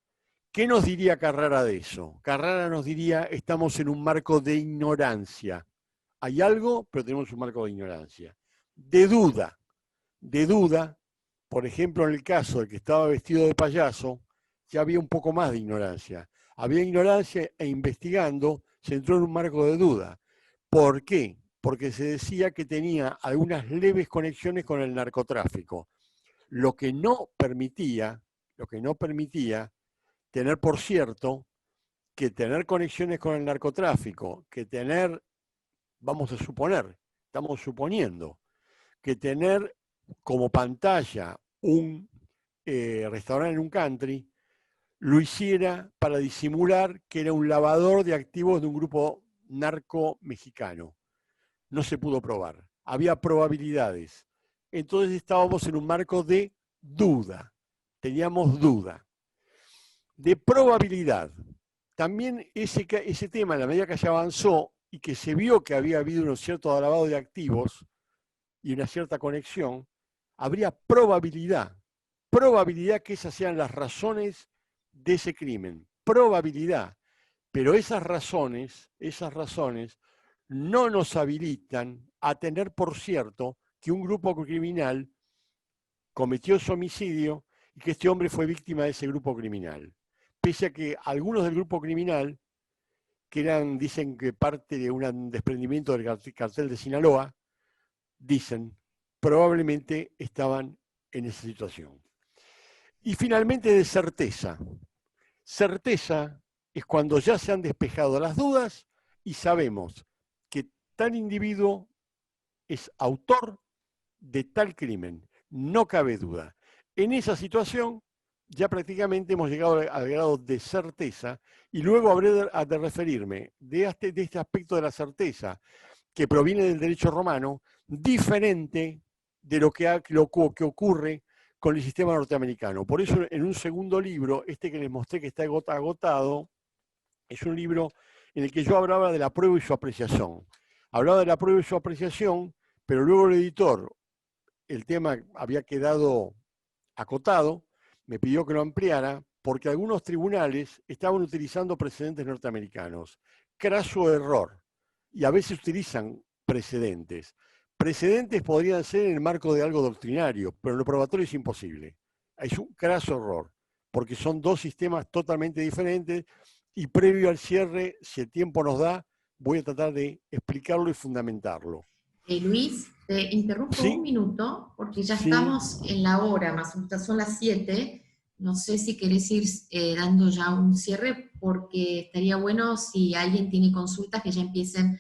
¿Qué nos diría Carrara de eso? Carrara nos diría, estamos en un marco de ignorancia. Hay algo, pero tenemos un marco de ignorancia. De duda, por ejemplo, en el caso del que estaba vestido de payaso, ya había un poco más de ignorancia. Había ignorancia e investigando se entró en un marco de duda. ¿Por qué? Porque se decía que tenía algunas leves conexiones con el narcotráfico, lo que no permitía tener por cierto que tener conexiones con el narcotráfico, que tener, vamos a suponer, estamos suponiendo, que tener como pantalla un restaurante en un country, lo hiciera para disimular que era un lavador de activos de un grupo narco mexicano. No se pudo probar. Había probabilidades. Entonces estábamos en un marco de duda. Teníamos duda. De probabilidad. También ese tema, en la medida que se avanzó y que se vio que había habido un cierto lavado de activos y una cierta conexión, habría probabilidad que esas sean las razones de ese crimen. Probabilidad. Pero esas razones no nos habilitan a tener por cierto que un grupo criminal cometió ese homicidio y que este hombre fue víctima de ese grupo criminal. Pese a que algunos del grupo criminal, que dicen que parte de un desprendimiento del cartel de Sinaloa, dicen, probablemente estaban en esa situación. Y finalmente de certeza. Certeza es cuando ya se han despejado las dudas y sabemos que tal individuo es autor de tal crimen. No cabe duda. En esa situación ya prácticamente hemos llegado al grado de certeza y luego habré de referirme de este aspecto de la certeza que proviene del derecho romano, diferente de lo que ocurre con el sistema norteamericano. Por eso en un segundo libro, este que les mostré que está agotado, es un libro en el que yo hablaba de la prueba y su apreciación. Hablaba de la prueba y su apreciación, pero luego el editor, el tema había quedado acotado, me pidió que lo ampliara porque algunos tribunales estaban utilizando precedentes norteamericanos. Craso error. Y a veces utilizan precedentes. Precedentes podrían ser en el marco de algo doctrinario, pero en lo probatorio es imposible. Es un craso error, porque son dos sistemas totalmente diferentes y previo al cierre, si el tiempo nos da, voy a tratar de explicarlo y fundamentarlo. Luis, te interrumpo Sí. un minuto, porque ya Sí. estamos en la hora, más o menos son las 7. No sé si querés ir dando ya un cierre, porque estaría bueno si alguien tiene consultas que ya empiecen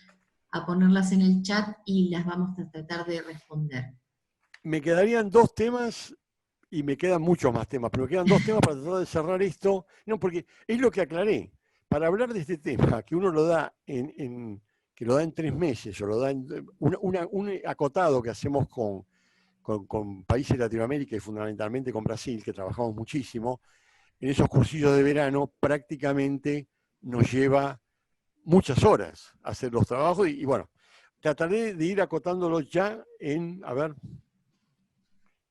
a ponerlas en el chat y las vamos a tratar de responder. Me quedarían dos temas, y me quedan muchos más temas, pero me quedan dos temas para tratar de cerrar esto. No, porque es lo que aclaré. Para hablar de este tema, que uno lo da en 3 meses, o lo da en un acotado que hacemos con países de Latinoamérica y fundamentalmente con Brasil, que trabajamos muchísimo, en esos cursillos de verano prácticamente nos lleva muchas horas hacer los trabajos y bueno, trataré de ir acotándolos ya en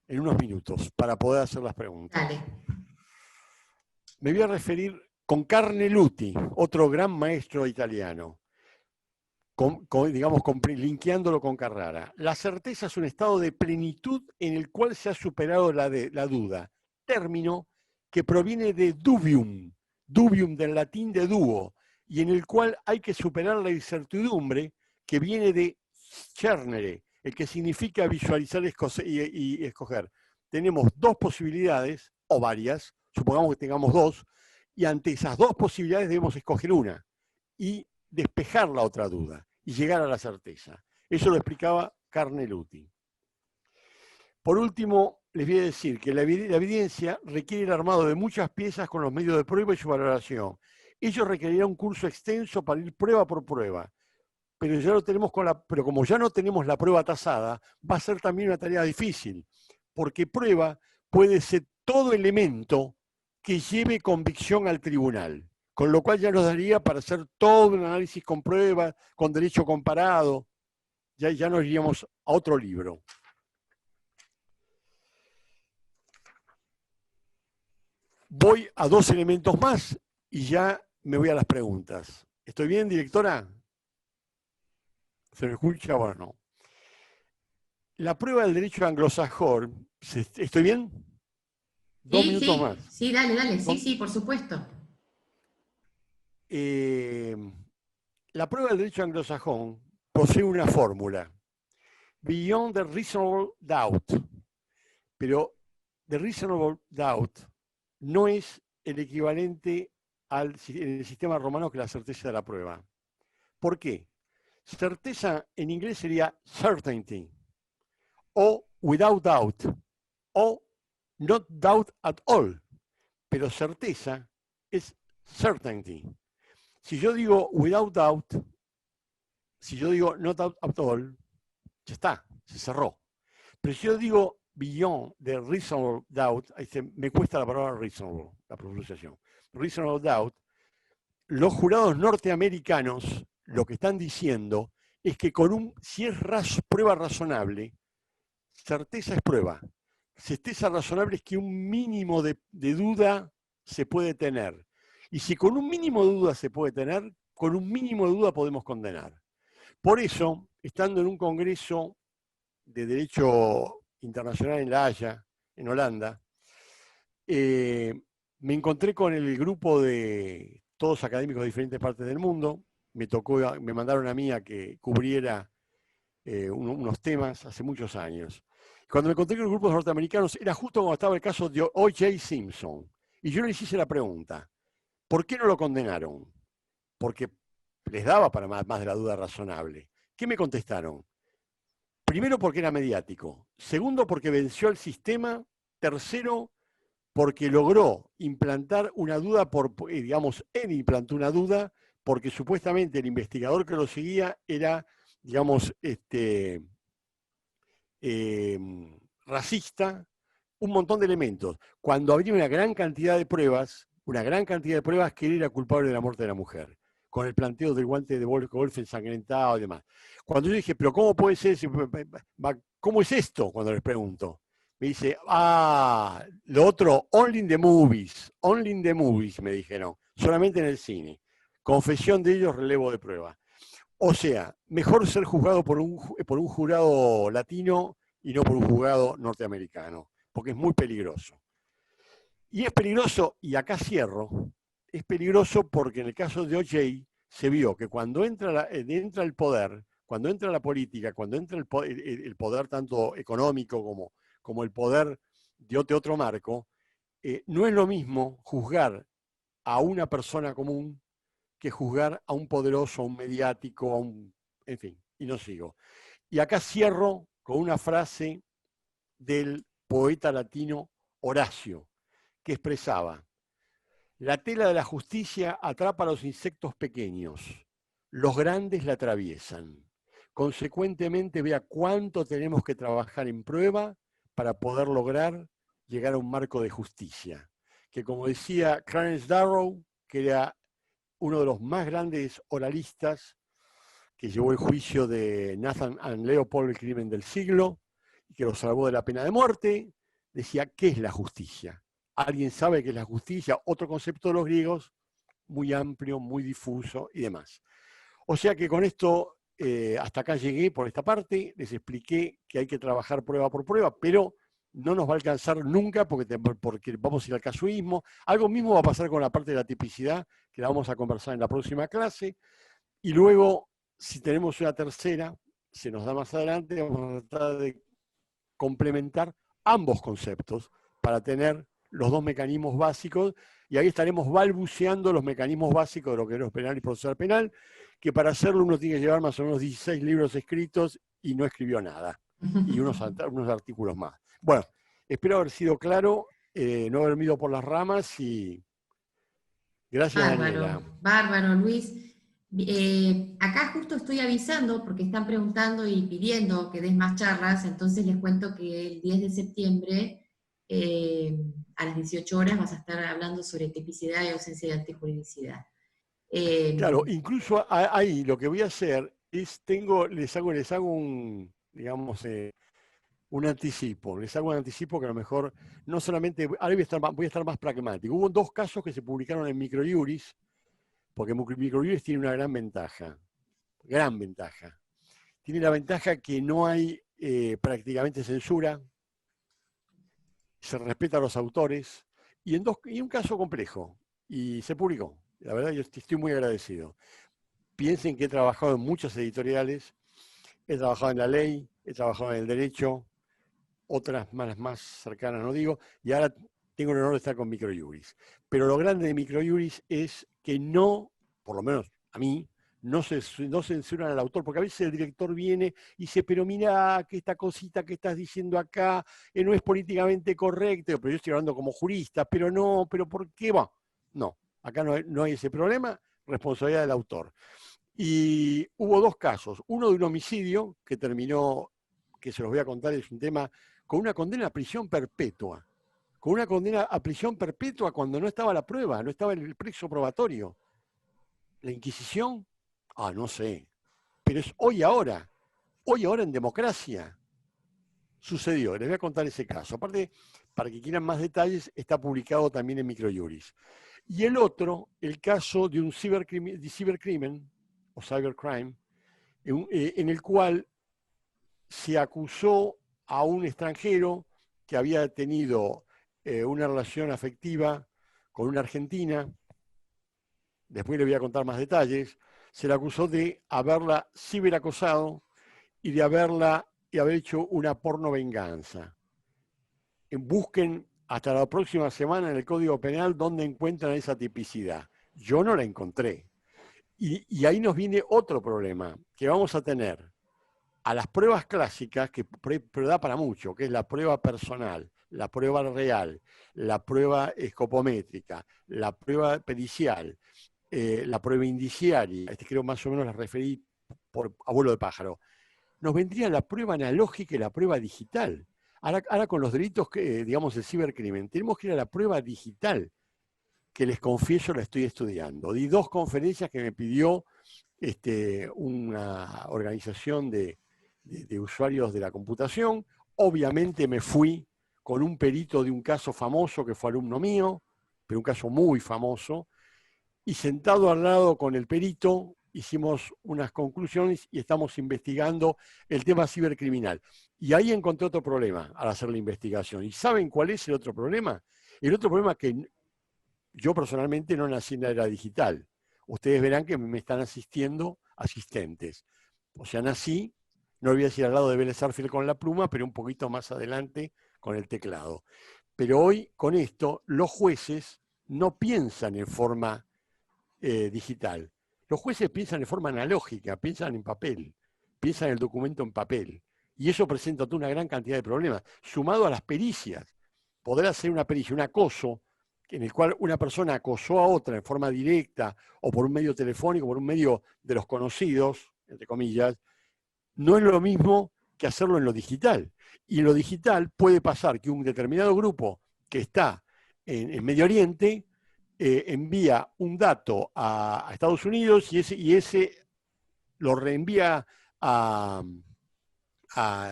unos minutos para poder hacer las preguntas. Dale. Me voy a referir con Carneluti, otro gran maestro italiano, linkeándolo con Carrara. La certeza es un estado de plenitud en el cual se ha superado la duda, término que proviene de dubium del latín de duo, y en el cual hay que superar la incertidumbre que viene de cernere, el que significa visualizar y escoger. Tenemos dos posibilidades, o varias, supongamos que tengamos dos, y ante esas dos posibilidades debemos escoger una y despejar la otra duda y llegar a la certeza. Eso lo explicaba Carneluti. Por último, les voy a decir que la evidencia requiere el armado de muchas piezas con los medios de prueba y su valoración. Ello requerirá un curso extenso para ir prueba por prueba. Pero como ya no tenemos la prueba tasada, va a ser también una tarea difícil, porque prueba puede ser todo elemento que lleve convicción al tribunal, con lo cual ya nos daría para hacer todo un análisis con pruebas, con derecho comparado, ya nos iríamos a otro libro. voy a 2 elementos más y ya me voy a las preguntas. ¿Estoy bien, directora? ¿Se me escucha? Bueno, no. La prueba del derecho anglosajón, ¿estoy bien? 2 Sí, minutos más. sí, dale, sí, por supuesto. La prueba del derecho anglosajón posee una fórmula, beyond the reasonable doubt, pero the reasonable doubt no es el equivalente en el sistema romano que la certeza de la prueba. ¿Por qué? Certeza en inglés sería certainty, o without doubt, o not doubt at all, pero certeza es certainty. Si yo digo without doubt, si yo digo not doubt at all, ya está, se cerró. Pero si yo digo beyond the reasonable doubt, me cuesta la palabra reasonable, la pronunciación. Reasonable doubt, los jurados norteamericanos lo que están diciendo es que si es prueba razonable, certeza es prueba. Certeza razonable es que un mínimo de duda se puede tener. Y si con un mínimo de duda se puede tener, con un mínimo de duda podemos condenar. Por eso, estando en un congreso de Derecho Internacional en La Haya, en Holanda, me encontré con el grupo de todos académicos de diferentes partes del mundo. Me mandaron a mí a que cubriera unos temas hace muchos años. Cuando me encontré con los grupos norteamericanos, era justo cuando estaba el caso de O.J. Simpson. Y yo les hice la pregunta, ¿por qué no lo condenaron? Porque les daba para más de la duda razonable. ¿Qué me contestaron? Primero, porque era mediático. Segundo, porque venció al sistema. Tercero, porque logró implantar una duda, él implantó una duda, porque supuestamente el investigador que lo seguía era, racista, un montón de elementos. Cuando había una gran cantidad de pruebas que él era culpable de la muerte de la mujer, con el planteo del guante de golf ensangrentado y demás. Cuando yo dije, pero ¿cómo puede ser? ¿Cómo es esto? Cuando les pregunto. Me dice, lo otro, only in the movies, me dijeron, solamente en el cine. Confesión de ellos, relevo de prueba. O sea, mejor ser juzgado por un jurado latino y no por un jurado norteamericano, porque es muy peligroso. Y es peligroso, y acá cierro, es peligroso porque en el caso de O.J. se vio que cuando entra el poder, cuando entra la política, cuando entra el poder tanto económico como el poder de otro marco, no es lo mismo juzgar a una persona común que juzgar a un poderoso, a un mediático, en fin, y no sigo. Y acá cierro con una frase del poeta latino Horacio, que expresaba: la tela de la justicia atrapa a los insectos pequeños, los grandes la atraviesan. Consecuentemente, vea cuánto tenemos que trabajar en prueba para poder lograr llegar a un marco de justicia. Que, como decía Clarence Darrow, que era uno de los más grandes oralistas, que llevó el juicio de Nathan and Leopold, el crimen del siglo, y que lo salvó de la pena de muerte, decía, ¿qué es la justicia? ¿Alguien sabe qué es la justicia? Otro concepto de los griegos, muy amplio, muy difuso y demás. O sea que con esto, hasta acá llegué por esta parte, les expliqué que hay que trabajar prueba por prueba, pero no nos va a alcanzar nunca porque vamos a ir al casuismo. Algo mismo va a pasar con la parte de la tipicidad, que la vamos a conversar en la próxima clase. Y luego, si tenemos una tercera, se nos da más adelante, vamos a tratar de complementar ambos conceptos para tener los dos mecanismos básicos, y ahí estaremos balbuceando los mecanismos básicos de lo que es penal y procesal penal, que para hacerlo uno tiene que llevar más o menos 16 libros escritos y no escribió nada, y unos artículos más. Bueno, espero haber sido claro, no haberme ido por las ramas, y gracias, Daniela. Bárbaro, Luis. Acá justo estoy avisando, porque están preguntando y pidiendo que des más charlas, entonces les cuento que el 10 de septiembre, a las 18 horas, vas a estar hablando sobre tipicidad y ausencia de antijuridicidad. Claro, incluso ahí lo que voy a hacer es, les hago un, digamos, un anticipo, les hago un anticipo que a lo mejor no solamente, ahora voy a estar más pragmático. Hubo 2 casos que se publicaron en Microjuris, porque Microjuris tiene una gran ventaja. Tiene la ventaja que no hay prácticamente censura, se respeta a los autores, y un caso complejo, y se publicó. La verdad, yo estoy muy agradecido. Piensen que he trabajado en muchas editoriales, he trabajado en la ley, he trabajado en el derecho, otras más cercanas no digo, y ahora tengo el honor de estar con Microjuris. Pero lo grande de Microjuris es que no, por lo menos a mí, no censuran al autor, porque a veces el director viene y dice, pero mira que esta cosita que estás diciendo acá no es políticamente correcto, pero yo estoy hablando como jurista, pero no, pero ¿por qué va? No, acá no hay ese problema, responsabilidad del autor. Y hubo 2 casos, uno de un homicidio que terminó, que se los voy a contar, es un tema con una condena a prisión perpetua. Con una condena a prisión perpetua cuando no estaba la prueba, no estaba el plexo probatorio. La Inquisición, no sé. Pero es hoy ahora en democracia. Sucedió, les voy a contar ese caso. Aparte, para que quieran más detalles, está publicado también en Microjuris. Y el otro, el caso de un cibercrimen, o cybercrime, en el cual se acusó a un extranjero que había tenido una relación afectiva con una argentina, después le voy a contar más detalles, se le acusó de haberla ciberacosado y de haber hecho una porno venganza. Busquen hasta la próxima semana en el Código Penal donde encuentran esa tipicidad. Yo no la encontré. Y ahí nos viene otro problema, que vamos a tener a las pruebas clásicas, pero da para mucho, que es la prueba personal, la prueba real, la prueba escopométrica, la prueba pericial, la prueba indiciaria, creo más o menos la referí por abuelo de pájaro. Nos vendría la prueba analógica y la prueba digital. Ahora con los delitos, digamos, el cibercrimen, tenemos que ir a la prueba digital, que les confieso la estoy estudiando. Di 2 conferencias que me pidió una organización de usuarios de la computación. Obviamente me fui con un perito de un caso famoso que fue alumno mío, pero un caso muy famoso, y sentado al lado con el perito hicimos unas conclusiones y estamos investigando el tema cibercriminal. Y ahí encontré otro problema al hacer la investigación. ¿Y saben cuál es el otro problema? El otro problema es que yo personalmente no nací en la era digital. Ustedes verán que me están asistiendo asistentes. O sea, nací, no voy a decir al lado de Vélez Sarsfield con la pluma, pero un poquito más adelante con el teclado. Pero hoy, con esto, los jueces no piensan en forma digital. Los jueces piensan en forma analógica, piensan en papel, piensan en el documento en papel. Y eso presenta toda una gran cantidad de problemas, sumado a las pericias. Poder hacer una pericia, un acoso, en el cual una persona acosó a otra en forma directa o por un medio telefónico, por un medio de los conocidos, entre comillas, no es lo mismo que hacerlo en lo digital. Y en lo digital puede pasar que un determinado grupo que está en Medio Oriente envía un dato a Estados Unidos y ese lo reenvía a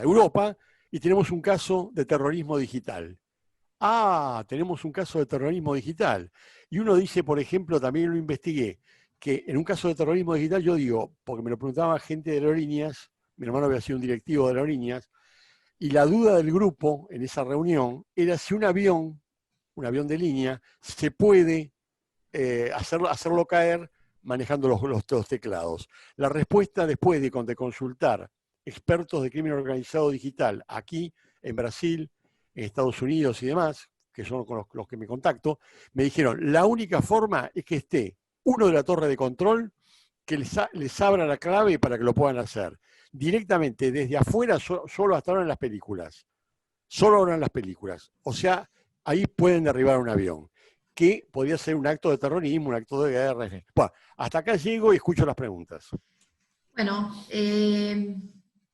Europa y tenemos un caso de terrorismo digital. Tenemos un caso de terrorismo digital. Y uno dice, por ejemplo, también lo investigué, que en un caso de terrorismo digital, yo digo, porque me lo preguntaba gente de aerolíneas, mi hermano había sido un directivo de aerolíneas, y la duda del grupo en esa reunión era si un avión de línea, se puede hacerlo caer manejando los teclados. La respuesta, después de consultar expertos de crimen organizado digital aquí en Brasil, en Estados Unidos y demás, que son con los que me contacto, me dijeron, la única forma es que esté uno de la torre de control que les abra la clave para que lo puedan hacer. Directamente, desde afuera, solo hasta ahora en las películas. Solo ahora en las películas. O sea, ahí pueden derribar un avión, que podría ser un acto de terrorismo, un acto de guerra. Bueno, hasta acá llego y escucho las preguntas. Bueno,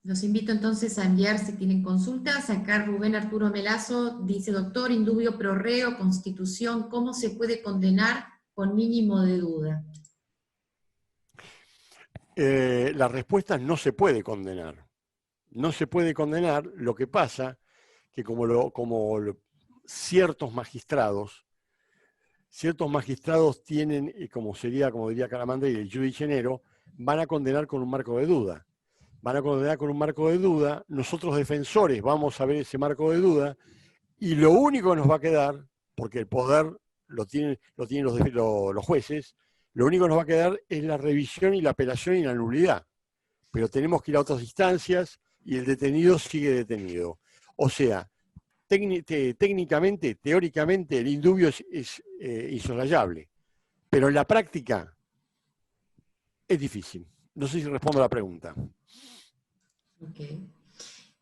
los invito entonces a enviar si tienen consultas. Acá Rubén Arturo Melazo dice, doctor, indubio pro reo, Constitución, ¿cómo se puede condenar con mínimo de duda? La respuesta es no se puede condenar. no se puede condenar. Lo que pasa que ciertos magistrados tienen, como diría Calamandrei, el jus generis, van a condenar con un marco de duda. Nosotros defensores vamos a ver ese marco de duda, y lo único que nos va a quedar, porque el poder lo tienen los jueces, lo único que nos va a quedar es la revisión y la apelación y la nulidad. Pero tenemos que ir a otras instancias y el detenido sigue detenido. O sea, técnicamente, teóricamente, el indubio es insoslayable, pero en la práctica es difícil. No sé si respondo a la pregunta. Ok.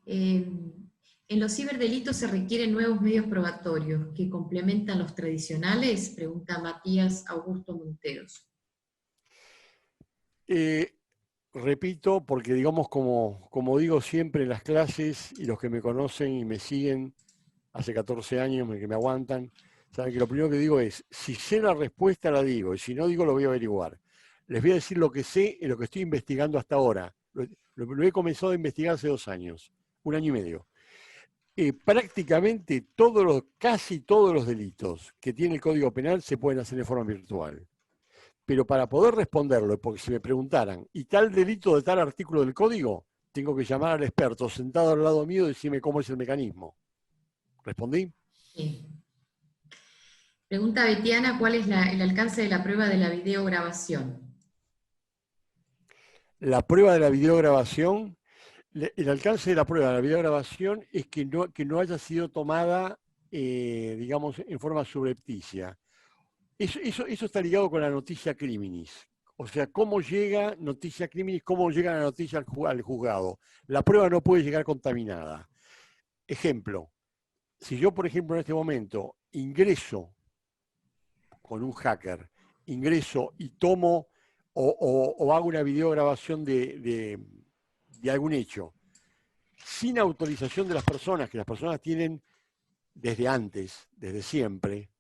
¿En los ciberdelitos se requieren nuevos medios probatorios que complementan los tradicionales? Pregunta Matías Augusto Monteros. Repito, porque digamos, como digo siempre en las clases, y los que me conocen y me siguen hace 14 años, que me aguantan, saben que lo primero que digo es, si sé la respuesta la digo, y si no digo lo voy a averiguar. Les voy a decir lo que sé y lo que estoy investigando hasta ahora. Lo he comenzado a investigar hace 2 años, 1 año y medio. Prácticamente casi todos los delitos que tiene el Código Penal se pueden hacer de forma virtual. Pero para poder responderlo, porque si me preguntaran, ¿y tal delito de tal artículo del Código? Tengo que llamar al experto sentado al lado mío y decirme cómo es el mecanismo. ¿Respondí? Sí. Pregunta Betiana, ¿cuál es el alcance de la prueba de la videograbación? La prueba de la videograbación, el alcance de la prueba de la videograbación es que no haya sido tomada, digamos, en forma subrepticia. Eso está ligado con la noticia criminis. O sea, cómo llega noticia criminis, cómo llega la noticia al juzgado. La prueba no puede llegar contaminada. Ejemplo, si yo, por ejemplo, en este momento ingreso con un hacker, ingreso y tomo o hago una videograbación de algún hecho, sin autorización de las personas, que las personas tienen desde antes, desde siempre,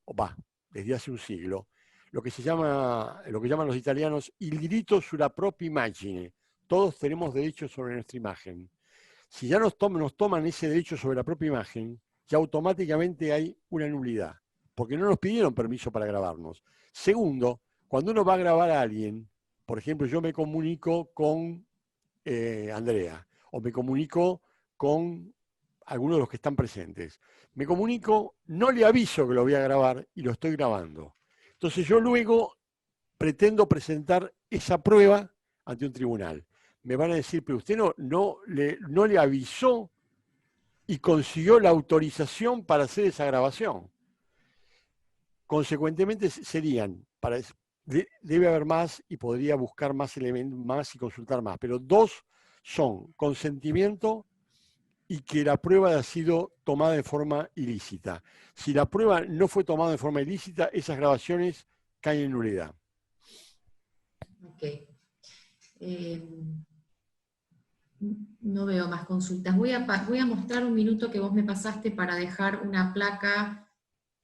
desde hace un siglo, lo que llaman los italianos il diritto sulla propria immagine. Todos tenemos derechos sobre nuestra imagen. Si ya nos toman ese derecho sobre la propia imagen, ya automáticamente hay una nulidad, porque no nos pidieron permiso para grabarnos. Segundo, cuando uno va a grabar a alguien, por ejemplo, yo me comunico con Andrea, o me comunico con algunos de los que están presentes. Me comunico, no le aviso que lo voy a grabar y lo estoy grabando. Entonces yo luego pretendo presentar esa prueba ante un tribunal. Me van a decir, pero usted no le avisó y consiguió la autorización para hacer esa grabación. Consecuentemente debe haber más y podría buscar más elementos más y consultar más, pero 2 son consentimiento y que la prueba ha sido tomada de forma ilícita. Si la prueba no fue tomada de forma ilícita, esas grabaciones caen en nulidad. Ok. No veo más consultas. Voy a mostrar un minuto que vos me pasaste para dejar una placa.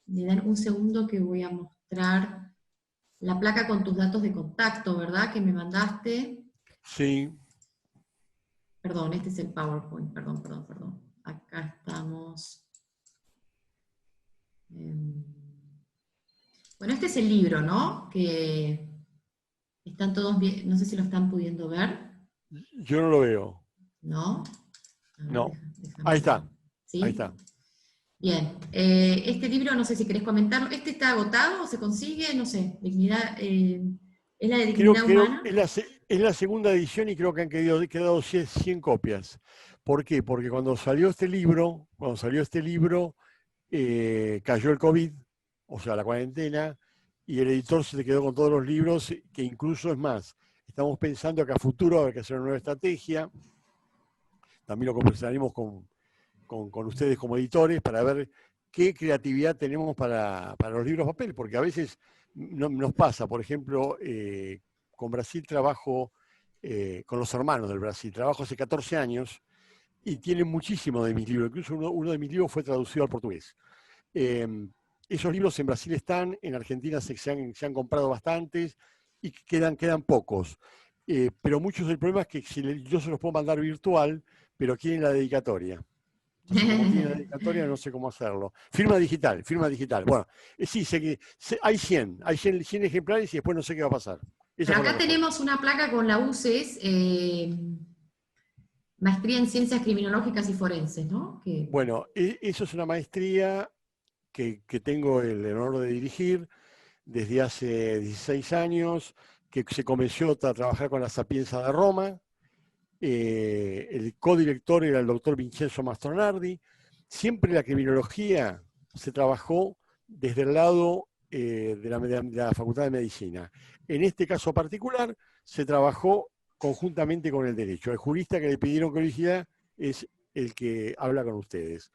Me dan un segundo que voy a mostrar la placa con tus datos de contacto, ¿verdad? Que me mandaste. Sí. Perdón, este es el PowerPoint, perdón. Acá estamos. Bueno, este es el libro, ¿no? Que están todos bien, no sé si lo están pudiendo ver. Yo no lo veo. ¿No? Ver, No. Ahí está. ¿Sí? Ahí está. Bien. Este libro, no sé si querés comentarlo. ¿Este está agotado o se consigue? No sé. Dignidad, ¿es la de dignidad humana? Es la segunda edición y creo que han quedado 100 copias. ¿Por qué? Porque cuando salió este libro, cayó el COVID, o sea, la cuarentena, y el editor se quedó con todos los libros, que incluso es más, estamos pensando que a futuro habrá que hacer una nueva estrategia. También lo conversaremos con ustedes como editores para ver qué creatividad tenemos para los libros papel, porque a veces nos pasa, por ejemplo, con Brasil trabajo, con los hermanos del Brasil, trabajo hace 14 años y tienen muchísimo de mis libros, incluso uno de mis libros fue traducido al portugués. Esos libros en Brasil están, en Argentina se han comprado bastantes y quedan pocos. Pero muchos del problema es que si yo se los puedo mandar virtual, pero quieren la dedicatoria. Entonces, como quieren la dedicatoria, no sé cómo hacerlo. Firma digital, firma digital. Bueno, sí, hay 100 ejemplares y después no sé qué va a pasar. Esa Pero fue la acá respuesta. tenemos una placa con la UCES, Maestría en Ciencias Criminológicas y Forenses, ¿no? Que... Bueno, eso es una maestría que tengo el honor de dirigir desde hace 16 años, que se comenzó a trabajar con la Sapienza de Roma. El codirector era el doctor Vincenzo Mastronardi. Siempre la criminología se trabajó desde el lado de la Facultad de Medicina. En este caso particular se trabajó conjuntamente con el derecho. El jurista que le pidieron que lo hiciera es el que habla con ustedes.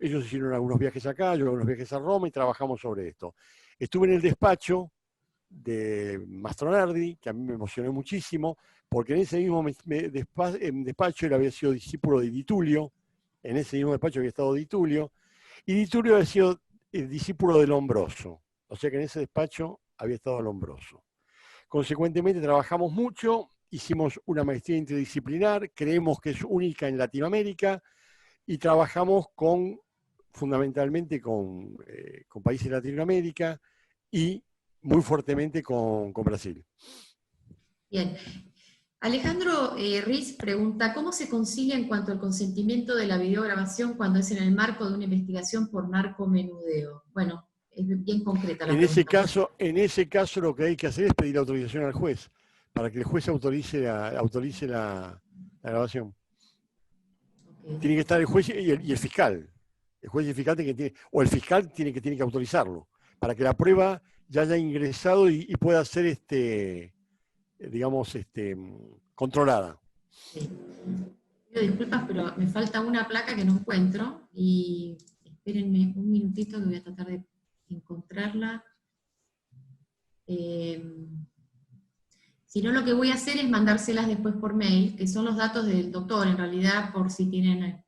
Ellos hicieron algunos viajes acá, yo algunos viajes a Roma y trabajamos sobre esto. Estuve en el despacho de Mastronardi, que a mí me emocionó muchísimo, porque en ese mismo despacho él había sido discípulo de Di Tullio, en ese mismo despacho había estado Di Tullio, y Di Tullio había sido el discípulo de Lombroso, o sea que en ese despacho había estado Lombroso. Consecuentemente trabajamos mucho, hicimos una maestría interdisciplinar, creemos que es única en Latinoamérica, y trabajamos fundamentalmente con países de Latinoamérica y muy fuertemente con Brasil. Bien. Alejandro Riz pregunta, ¿cómo se concilia en cuanto al consentimiento de la videograbación cuando es en el marco de una investigación por narcomenudeo? Bueno, es bien concreta la pregunta. En ese caso lo que hay que hacer es pedir autorización al juez, para que el juez autorice la grabación. Okay. Tiene que estar el juez y el fiscal. El juez y el fiscal o el fiscal tiene que autorizarlo, para que la prueba ya haya ingresado y pueda ser controlada. Sí. Pido disculpas, pero me falta una placa que no encuentro y espérenme un minutito que voy a tratar de encontrarla. Si no, lo que voy a hacer es mandárselas después por mail, que son los datos del doctor, en realidad, por si tienen,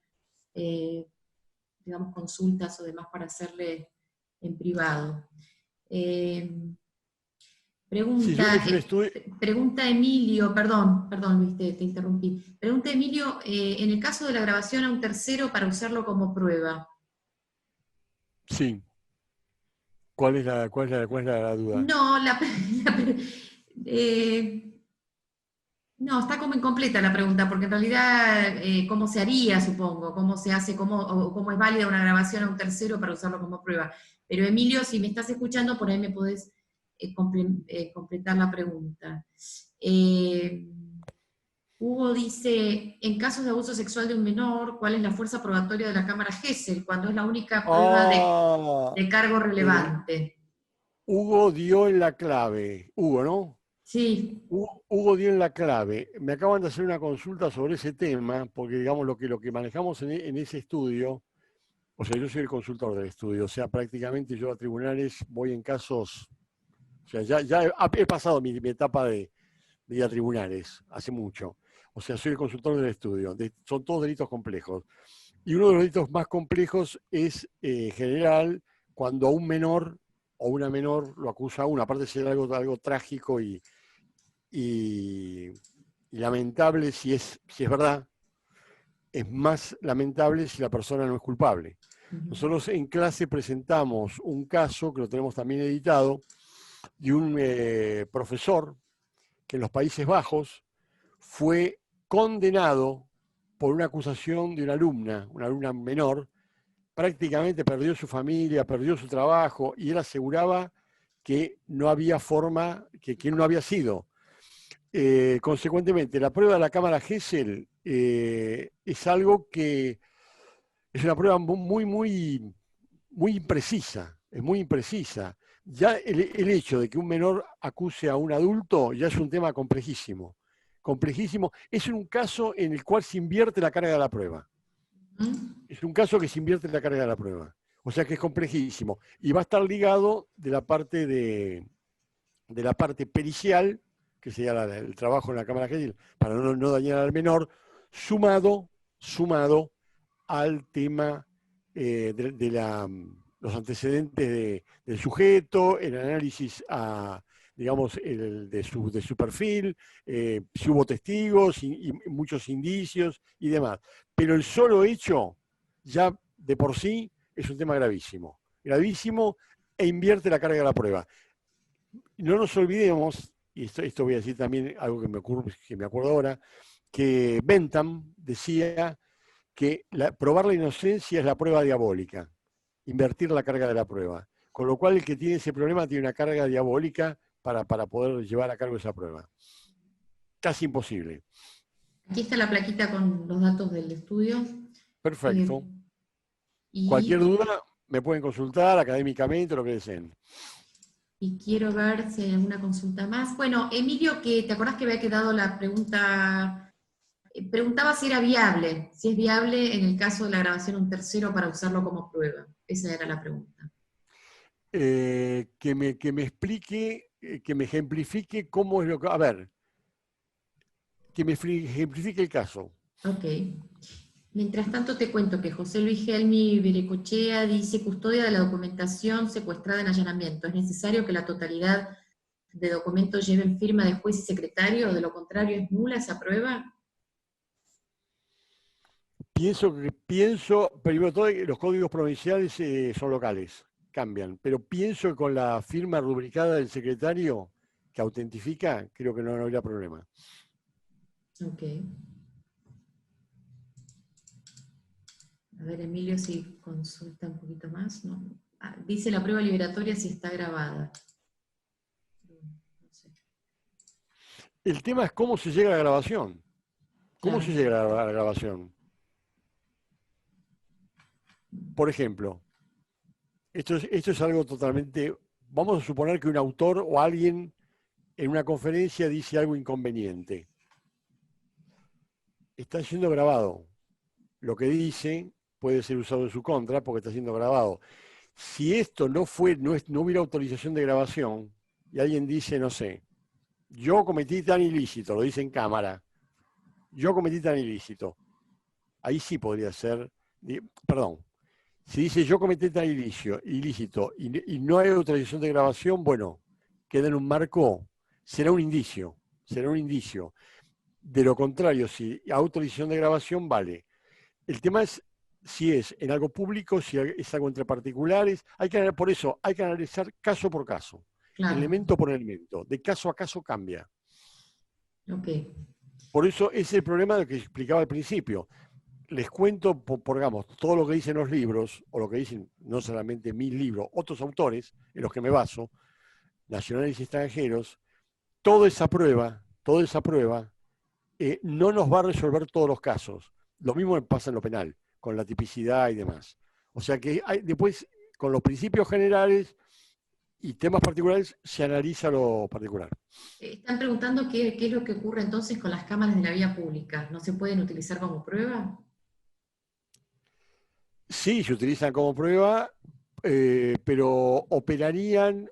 digamos, consultas o demás para hacerle en privado. Pregunta Emilio, perdón Luis, te interrumpí. Pregunta Emilio, en el caso de la grabación a un tercero para usarlo como prueba. Sí. ¿Cuál es la duda? No, no, está como incompleta la pregunta, porque en realidad, ¿cómo se haría, supongo? ¿Cómo se hace, cómo es válida una grabación a un tercero para usarlo como prueba? Pero Emilio, si me estás escuchando, por ahí me podés completar la pregunta. Hugo dice, en casos de abuso sexual de un menor, ¿cuál es la fuerza probatoria de la cámara Gesell, cuando es la única prueba de cargo relevante? Hugo dio en la clave. Hugo, ¿no? Sí. Hugo dio en la clave. Me acaban de hacer una consulta sobre ese tema, porque digamos lo que manejamos en ese estudio, o sea, yo soy el consultor del estudio, o sea, prácticamente yo a tribunales voy en casos, o sea, ya he pasado mi etapa de ir a tribunales, hace mucho. O sea, soy el consultor del estudio. Son todos delitos complejos. Y uno de los delitos más complejos es general cuando a un menor o una menor lo acusa a uno, aparte de ser algo trágico y lamentable si es verdad, es más lamentable si la persona no es culpable. Nosotros en clase presentamos un caso, que lo tenemos también editado, de un profesor que en los Países Bajos fue condenado por una acusación de una alumna menor, prácticamente perdió su familia, perdió su trabajo, y él aseguraba que no había forma, que él no había sido. Consecuentemente, la prueba de la cámara Gesell es algo que es una prueba muy imprecisa, es muy imprecisa. Ya el hecho de que un menor acuse a un adulto ya es un tema complejísimo. Complejísimo. Es un caso en el cual se invierte la carga de la prueba. Es un caso que se invierte la carga de la prueba. O sea que es complejísimo. Y va a estar ligado de la parte pericial, que sería el trabajo en la cámara Gesell, para no dañar al menor, sumado al tema de los antecedentes del sujeto, el análisis digamos, de su perfil, si hubo testigos y muchos indicios y demás. Pero el solo hecho, ya de por sí, es un tema gravísimo. Gravísimo e invierte la carga de la prueba. No nos olvidemos, y esto voy a decir también algo que me acuerdo ahora, que Bentham decía que probar la inocencia es la prueba diabólica, invertir la carga de la prueba. Con lo cual el que tiene ese problema tiene una carga diabólica para poder llevar a cabo esa prueba. Casi imposible. Aquí está la plaquita con los datos del estudio. Perfecto. Y Cualquier duda me pueden consultar académicamente, lo que deseen. Y quiero ver si hay alguna consulta más. Bueno, Emilio, que ¿te acordás que había quedado la pregunta? Preguntaba si era viable, si es viable en el caso de la grabación de un tercero para usarlo como prueba. Esa era la pregunta. Que me explique, que me ejemplifique cómo es lo que... A ver, que me ejemplifique el caso. Ok. Mientras tanto te cuento que José Luis Gelmi Berecochea dice: custodia de la documentación secuestrada en allanamiento. ¿Es necesario que la totalidad de documentos lleven firma de juez y secretario? ¿De lo contrario es nula esa prueba? Pienso, primero todo, que los códigos provinciales son locales, cambian, pero pienso que con la firma rubricada del secretario que autentifica, creo que no habría problema. Ok. A ver, Emilio, si consulta un poquito más. ¿No? Dice la prueba liberatoria si está grabada. No sé. El tema es cómo se llega a la grabación. ¿Cómo Claro. se llega a la grabación? Por ejemplo, esto es algo totalmente... Vamos a suponer que un autor o alguien en una conferencia dice algo inconveniente. Está siendo grabado. Lo que dice puede ser usado en su contra porque está siendo grabado. Si esto no hubiera autorización de grabación y alguien dice, no sé, yo cometí tan ilícito, lo dice en cámara, yo cometí tan ilícito, ahí sí podría ser, perdón, si dice yo cometí tan ilícito y no hay autorización de grabación, bueno, queda en un marco, será un indicio. De lo contrario, si hay autorización de grabación, vale. El tema es si es en algo público, si es algo entre particulares. Por eso hay que analizar caso por caso, Claro. elemento por elemento. De caso a caso cambia. Ok. Por eso ese es el problema de lo que explicaba al principio. Les cuento, digamos, todo lo que dicen los libros, o lo que dicen no solamente mis libros, otros autores en los que me baso, nacionales y extranjeros, toda esa prueba no nos va a resolver todos los casos. Lo mismo pasa en lo penal, con la tipicidad y demás. O sea que después, con los principios generales y temas particulares, se analiza lo particular. Están preguntando qué es lo que ocurre entonces con las cámaras de la vía pública. ¿No se pueden utilizar como prueba? Sí, se utilizan como prueba, pero operarían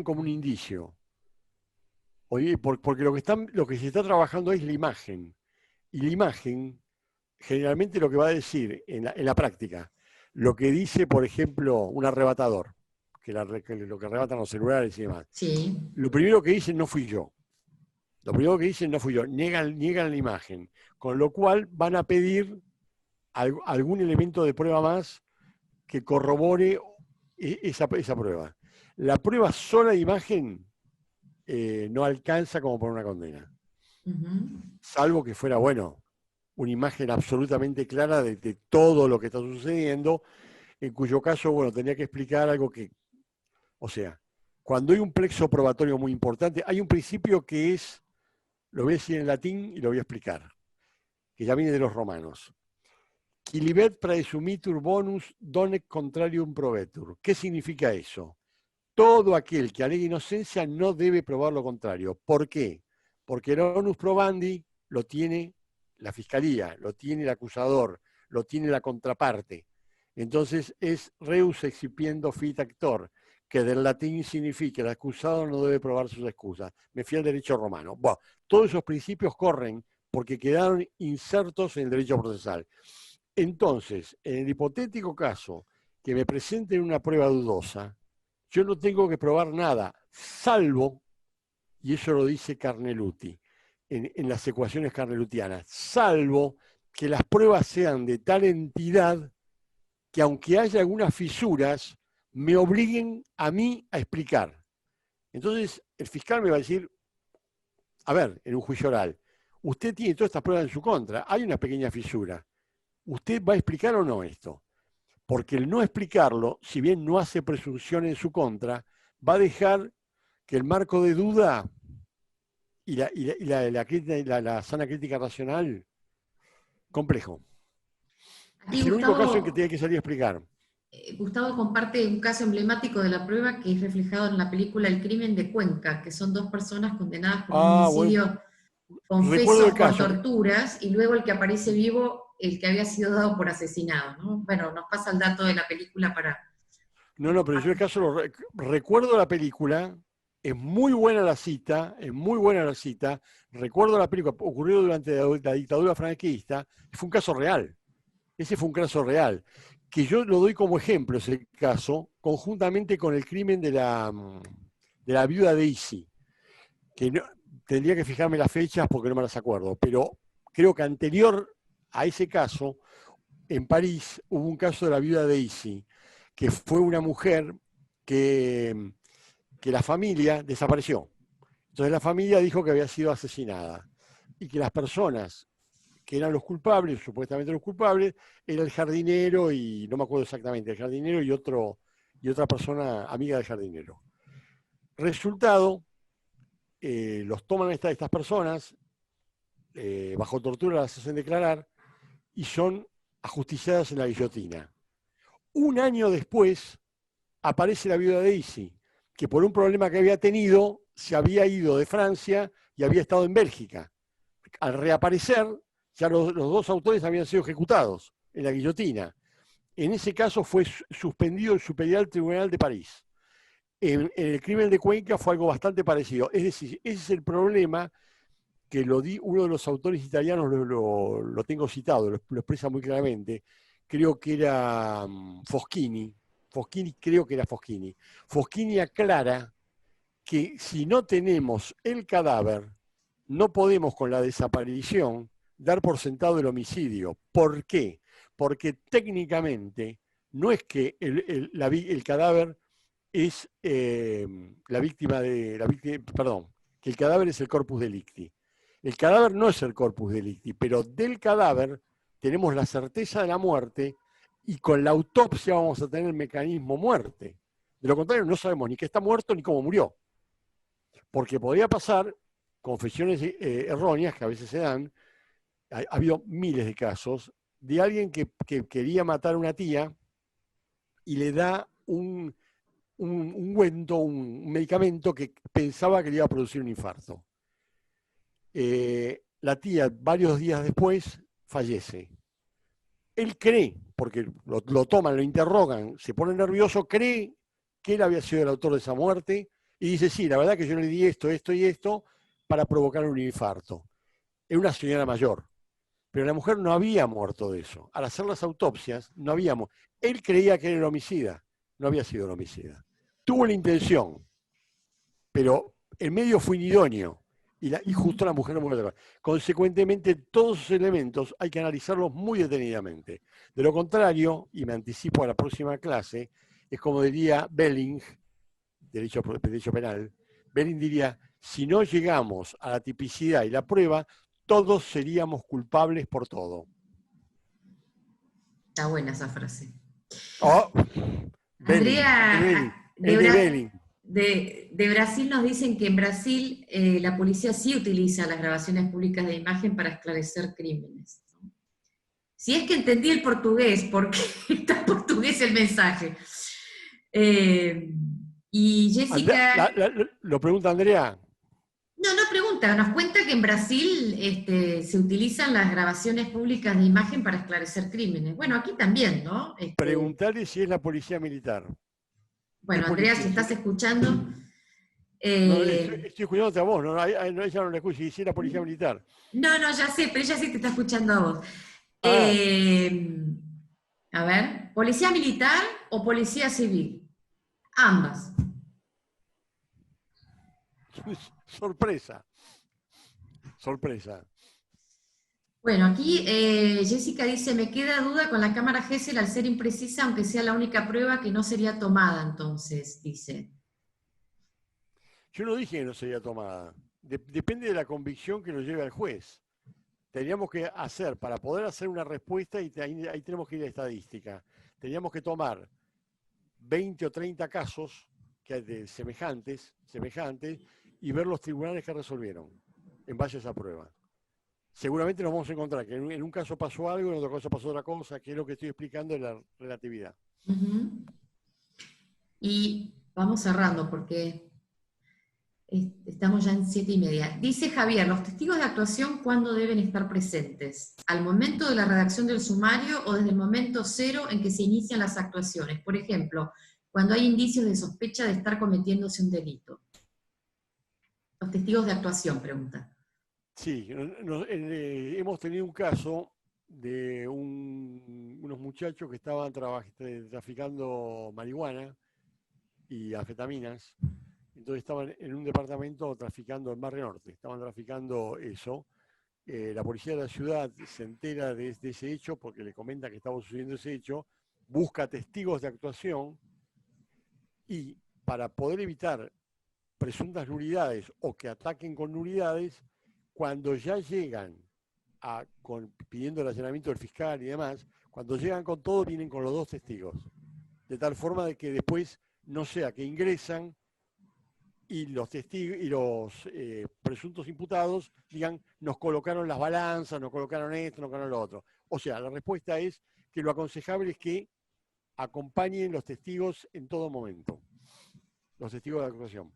como un indicio. Oye, porque lo que se está trabajando es la imagen. Y la imagen, generalmente lo que va a decir en la práctica, lo que dice, por ejemplo, un arrebatador, lo que arrebatan los celulares y demás. Sí. Lo primero que dicen no fui yo. Niegan la imagen. Con lo cual van a pedir algún elemento de prueba más que corrobore esa prueba. La prueba sola de imagen no alcanza como por una condena. Salvo que fuera, bueno, una imagen absolutamente clara de todo lo que está sucediendo, en cuyo caso, bueno, tenía que explicar algo que, o sea, cuando hay un plexo probatorio muy importante, hay un principio que es, lo voy a decir en latín y lo voy a explicar, que ya viene de los romanos. Quilibet praesumitur bonus donec contrarium provetur. ¿Qué significa eso? Todo aquel que alega inocencia no debe probar lo contrario. ¿Por qué? Porque el onus probandi lo tiene la fiscalía, lo tiene el acusador, lo tiene la contraparte. Entonces es reus excipiendo fit actor, que del latín significa el acusado no debe probar sus excusas. Me fui al derecho romano. Bueno, todos esos principios corren porque quedaron insertos en el derecho procesal. Entonces, en el hipotético caso que me presenten una prueba dudosa, yo no tengo que probar nada, salvo y eso lo dice Carneluti, en las ecuaciones carnelutianas, salvo que las pruebas sean de tal entidad que aunque haya algunas fisuras, me obliguen a mí a explicar. Entonces, el fiscal me va a decir, a ver, en un juicio oral, usted tiene todas estas pruebas en su contra, hay una pequeña fisura. ¿Usted va a explicar o no esto? Porque el no explicarlo, si bien no hace presunción en su contra, va a dejar que el marco de duda y la sana crítica racional, complejo. Aquí Es el único caso en que Gustavo, tiene que salir a explicar. Gustavo comparte un caso emblemático de la prueba que es reflejado en la película El crimen de Cuenca, que son 2 personas condenadas por un Bueno, homicidio recuerdo el confeso por caso. torturas, y luego el que aparece vivo, el que había sido dado por asesinado, ¿no? Bueno, nos pasa el dato de la película para... No, pero yo el caso recuerdo la película, es muy buena la cita, recuerdo la película, ocurrió durante la dictadura franquista, fue un caso real, ese fue un caso real, que yo lo doy como ejemplo ese caso, conjuntamente con el crimen de la viuda Daisy, que no, tendría que fijarme las fechas porque no me las acuerdo, pero creo que anterior a ese caso, en París hubo un caso de la viuda Daisy, que fue una mujer que la familia desapareció. Entonces la familia dijo que había sido asesinada y que las personas que eran los culpables, supuestamente los culpables, era el jardinero y no me acuerdo exactamente, el jardinero y otra persona amiga del jardinero. Resultado, los toman estas personas, bajo tortura las hacen declarar y son ajusticiadas en la guillotina. Un año después aparece la viuda Daisy, que por un problema que había tenido se había ido de Francia y había estado en Bélgica. Al reaparecer, ya los 2 autores habían sido ejecutados en la guillotina. En ese caso fue suspendido el Superior Tribunal de París. En el crimen de Cuenca fue algo bastante parecido. Es decir, ese es el problema que uno de los autores italianos, lo tengo citado, lo expresa muy claramente. Creo que era Foschini. Foschini aclara que si no tenemos el cadáver, no podemos con la desaparición dar por sentado el homicidio. ¿Por qué? Porque técnicamente no es que el cadáver es la víctima perdón, que el cadáver es el corpus delicti. El cadáver no es el corpus delicti, pero del cadáver tenemos la certeza de la muerte y con la autopsia vamos a tener el mecanismo muerte. De lo contrario, no sabemos ni que está muerto ni cómo murió. Porque podría pasar confesiones erróneas que a veces se dan. Ha habido miles de casos de alguien que quería matar a una tía y le da un ungüento, un medicamento que pensaba que le iba a producir un infarto. La tía, varios días después, fallece. Él cree, porque lo toman, lo interrogan, se pone nervioso, cree que él había sido el autor de esa muerte y dice, sí, la verdad que yo le di esto y esto para provocar un infarto. Es una señora mayor, pero la mujer no había muerto de eso. Al hacer las autopsias, no había muerto. Él creía que era el homicida, no había sido el homicida. Tuvo la intención, pero el medio fue inidóneo. Y justo la mujer murió. Consecuentemente, todos esos elementos hay que analizarlos muy detenidamente. De lo contrario, y me anticipo a la próxima clase, es como diría Belling, derecho penal, Belling diría, si no llegamos a la tipicidad y la prueba, todos seríamos culpables por todo. Está buena esa frase. Oh, Andrea, Belling. de Brasil nos dicen que en Brasil la policía sí utiliza las grabaciones públicas de imagen para esclarecer crímenes. Si es que entendí el portugués, porque está en portugués el mensaje. Y Jessica... ¿Lo pregunta Andrea? No pregunta, nos cuenta que en Brasil se utilizan las grabaciones públicas de imagen para esclarecer crímenes. Bueno, aquí también, ¿no? Preguntarle si es la policía militar. Bueno, Andrea, si estás escuchando... No, estoy escuchándote a vos, ella no la escucha, si es la policía militar. No, ya sé, pero ella sí te está escuchando a vos. A ver, ¿policía militar o policía civil? Ambas. Sorpresa. Sorpresa. Bueno, aquí Jessica dice, me queda duda con la cámara Gesell al ser imprecisa, aunque sea la única prueba que no sería tomada entonces, dice. Yo no dije que no sería tomada. Depende de la convicción que lo lleve al juez. Teníamos que hacer, para poder hacer una respuesta, y ahí tenemos que ir a estadística, teníamos que tomar 20 o 30 casos semejantes, y ver los tribunales que resolvieron en base a esa prueba. Seguramente nos vamos a encontrar que en un caso pasó algo, en otro caso pasó otra cosa, que es lo que estoy explicando de la relatividad. Y vamos cerrando porque estamos ya en 7:30. Dice Javier, ¿los testigos de actuación cuándo deben estar presentes? ¿Al momento de la redacción del sumario o desde el momento cero en que se inician las actuaciones? Por ejemplo, cuando hay indicios de sospecha de estar cometiéndose un delito. Los testigos de actuación, pregunta. Sí, hemos tenido un caso de unos muchachos que estaban traficando marihuana y anfetaminas. Entonces estaban en un departamento traficando en Barrio Norte, estaban traficando eso. La policía de la ciudad se entera de ese hecho porque le comenta que estaba sucediendo ese hecho, busca testigos de actuación y para poder evitar presuntas nulidades o que ataquen con nulidades, cuando ya llegan pidiendo el allanamiento del fiscal y demás, cuando llegan con todo vienen con los dos testigos, de tal forma de que después no sea que ingresan y los testigos y los presuntos imputados digan, nos colocaron las balanzas, nos colocaron esto, nos colocaron lo otro. O sea, la respuesta es que lo aconsejable es que acompañen los testigos en todo momento, los testigos de acusación.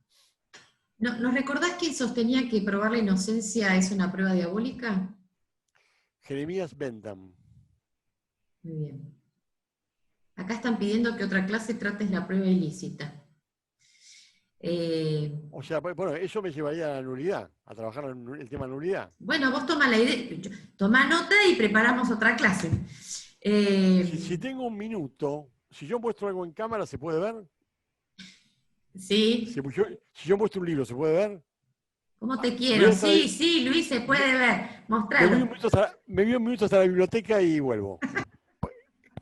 ¿Nos recordás que sostenía que probar la inocencia es una prueba diabólica? Jeremías Bentham. Muy bien. Acá están pidiendo que otra clase trates la prueba ilícita. O sea, bueno, eso me llevaría a la nulidad, a trabajar el tema de nulidad. Bueno, vos toma la idea, toma nota y preparamos otra clase. Si tengo un minuto, si yo muestro algo en cámara, ¿se puede ver? Sí. Si yo muestro un libro, ¿se puede ver? ¿Cómo te quiero? Sí, Luis, se puede ver. Mostralo. Me voy un minuto hasta la biblioteca y vuelvo.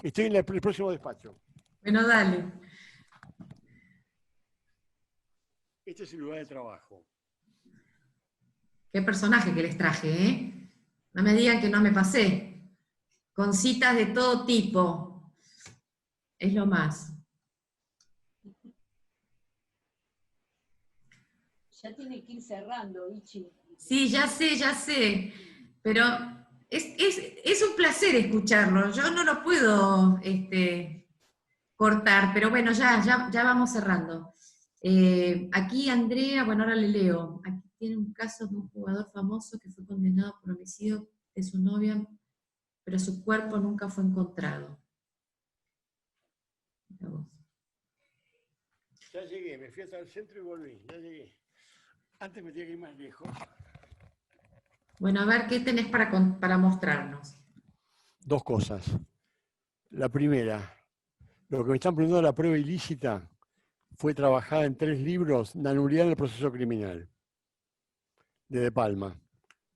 Estoy en el próximo despacho. Bueno, dale. Este es el lugar de trabajo. Qué personaje que les traje, ¿eh? No me digan que no me pasé. Con citas de todo tipo. Es lo más. Ya tiene que ir cerrando, Ichi. Sí, ya sé. Pero es un placer escucharlo. Yo no lo puedo cortar, pero bueno, ya vamos cerrando. Aquí Andrea, bueno, ahora le leo. Aquí tiene un caso de un jugador famoso que fue condenado por homicidio de su novia, pero su cuerpo nunca fue encontrado. Ya llegué, me fui hasta el centro y volví, ya llegué. Antes me tenía que ir más lejos. Bueno, a ver, ¿qué tenés para mostrarnos? Dos cosas. La primera, lo que me están preguntando de la prueba ilícita fue trabajada en 3 libros, La nulidad en el proceso criminal, de Palma.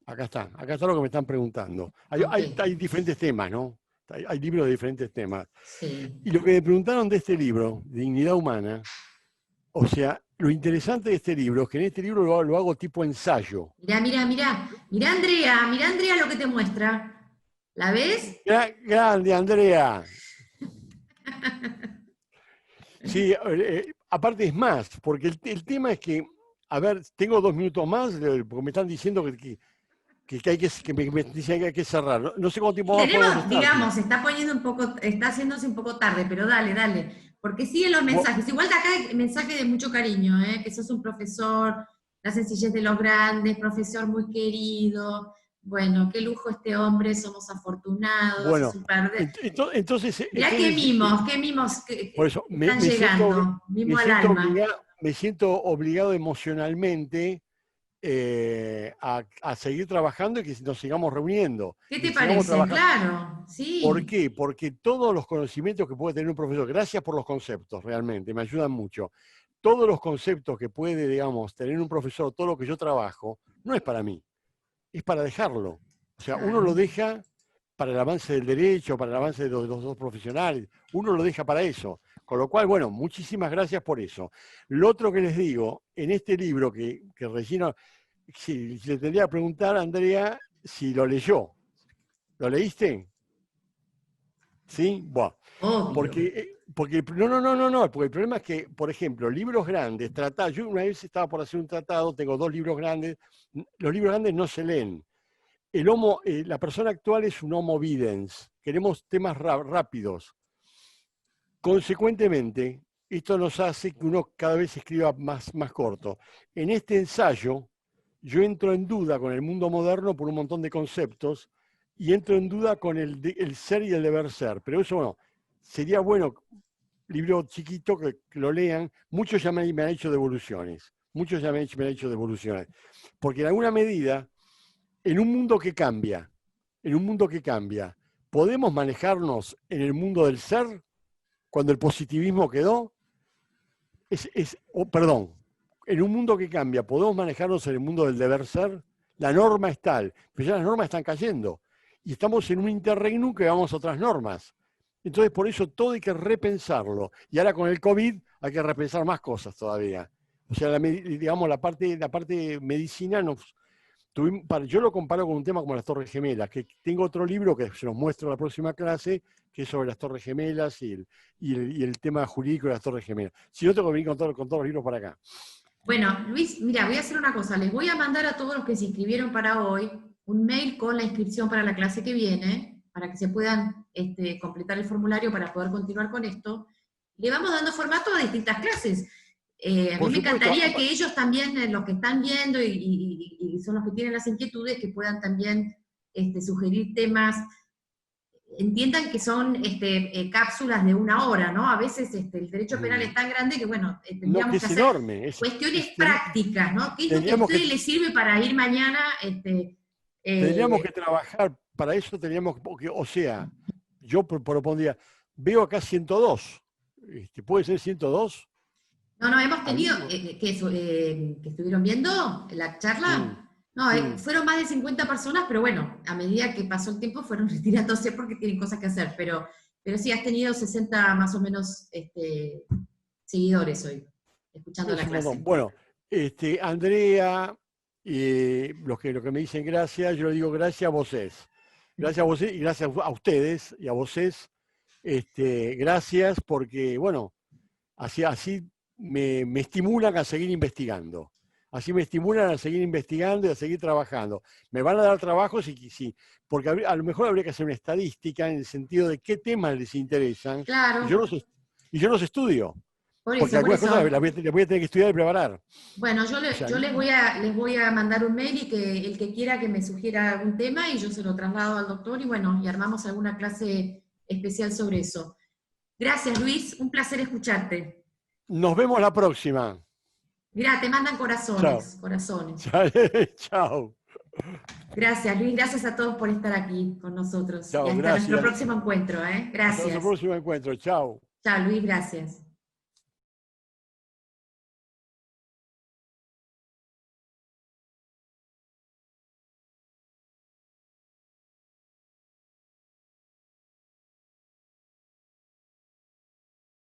Acá está lo que me están preguntando. Hay diferentes temas, ¿no? Hay libros de diferentes temas. Sí. Y lo que me preguntaron de este libro, Dignidad Humana, o sea, lo interesante de este libro es que en este libro lo hago tipo ensayo. Mirá, Andrea lo que te muestra. ¿La ves? Grande, Andrea. Sí, aparte es más, porque el tema es que, a ver, tengo 2 minutos más, porque me están diciendo que me dicen que hay que cerrar. No sé cuánto tiempo vamos a Tenemos, digamos, está haciéndose un poco tarde, pero dale. Porque siguen los mensajes. Igual de acá hay mensajes de mucho cariño, que sos un profesor, la sencillez de los grandes, profesor muy querido. Bueno, qué lujo este hombre, somos afortunados. Bueno, entonces... Mirá qué mimos por eso, están llegando. Mimo al alma. Me siento obligado emocionalmente a seguir trabajando y que nos sigamos reuniendo. ¿Qué te parece? Claro, sí. ¿Por qué? Porque todos los conocimientos que puede tener un profesor, gracias por los conceptos, realmente, me ayudan mucho, todos los conceptos que puede, digamos, tener un profesor, todo lo que yo trabajo, no es para mí, es para dejarlo. O sea, uno lo deja para el avance del derecho, para el avance de los dos profesionales, uno lo deja para eso. Con lo cual, bueno, muchísimas gracias por eso. Lo otro que les digo, en este libro que Regina, si le tendría que preguntar a Andrea si lo leyó. ¿Lo leíste? ¿Sí? Bueno, Obvio. porque porque el problema es que, por ejemplo, libros grandes, tratados, yo una vez estaba por hacer un tratado, tengo 2 libros grandes, los libros grandes no se leen. La persona actual es un homo videns, queremos temas rápidos. Consecuentemente, esto nos hace que uno cada vez escriba más corto. En este ensayo, yo entro en duda con el mundo moderno por un montón de conceptos y entro en duda con el ser y el deber ser. Pero eso, bueno, sería bueno, libro chiquito, que lo lean. Muchos ya me han hecho devoluciones. Muchos ya me han hecho devoluciones. Porque en alguna medida, en un mundo que cambia, ¿podemos manejarnos en el mundo del ser cuando el positivismo quedó? Perdón, en un mundo que cambia, ¿podemos manejarnos en el mundo del deber ser? La norma es tal, pero ya las normas están cayendo. Y estamos en un interregnum que vamos a otras normas. Entonces, por eso todo hay que repensarlo. Y ahora con el COVID hay que repensar más cosas todavía. O sea, digamos, la parte medicina yo lo comparo con un tema como las Torres Gemelas, que tengo otro libro que se los muestro en la próxima clase, que es sobre las Torres Gemelas y el tema jurídico de las Torres Gemelas. Si no, tengo que venir con todos los libros para acá. Bueno, Luis, mira, voy a hacer una cosa. Les voy a mandar a todos los que se inscribieron para hoy un mail con la inscripción para la clase que viene, para que se puedan completar el formulario para poder continuar con esto. Le vamos dando formato a distintas clases. A mí me encantaría que ellos también, los que están viendo y son los que tienen las inquietudes, que puedan también sugerir temas. Entiendan que son cápsulas de 1 hora, ¿no? A veces el derecho penal es tan grande que, bueno, tendríamos que hacer enorme, cuestiones prácticas, ¿no? ¿Qué es lo que a ustedes les sirve para ir mañana? Tendríamos que trabajar, para eso teníamos, o sea, yo propondría, veo acá 102, ¿puede ser 102? No, hemos tenido, que estuvieron viendo la charla, fueron más de 50 personas, pero bueno, a medida que pasó el tiempo fueron retirándose porque tienen cosas que hacer, pero sí has tenido 60 más o menos seguidores hoy, escuchando la clase. Bueno, Andrea, los que me dicen gracias, yo le digo gracias a vosés. Gracias a vosés y gracias a ustedes y a vosés. Gracias porque, bueno, así me estimulan a seguir investigando. Así me estimulan a seguir investigando y a seguir trabajando. Me van a dar trabajo, sí, porque a lo mejor habría que hacer una estadística en el sentido de qué temas les interesan. Claro. Y yo los estudio. Porque algunas cosas las voy a tener que estudiar y preparar. Bueno, yo les voy a mandar un mail y que el que quiera que me sugiera algún tema y yo se lo traslado al doctor y bueno, y armamos alguna clase especial sobre eso. Gracias, Luis, un placer escucharte. Nos vemos la próxima. Mirá, te mandan corazones. Chao. Corazones. Chao. Gracias, Luis, gracias a todos por estar aquí con nosotros. Chao, y hasta gracias. nuestro próximo encuentro, Gracias. Hasta nuestro próximo encuentro, chao. Chao, Luis, gracias.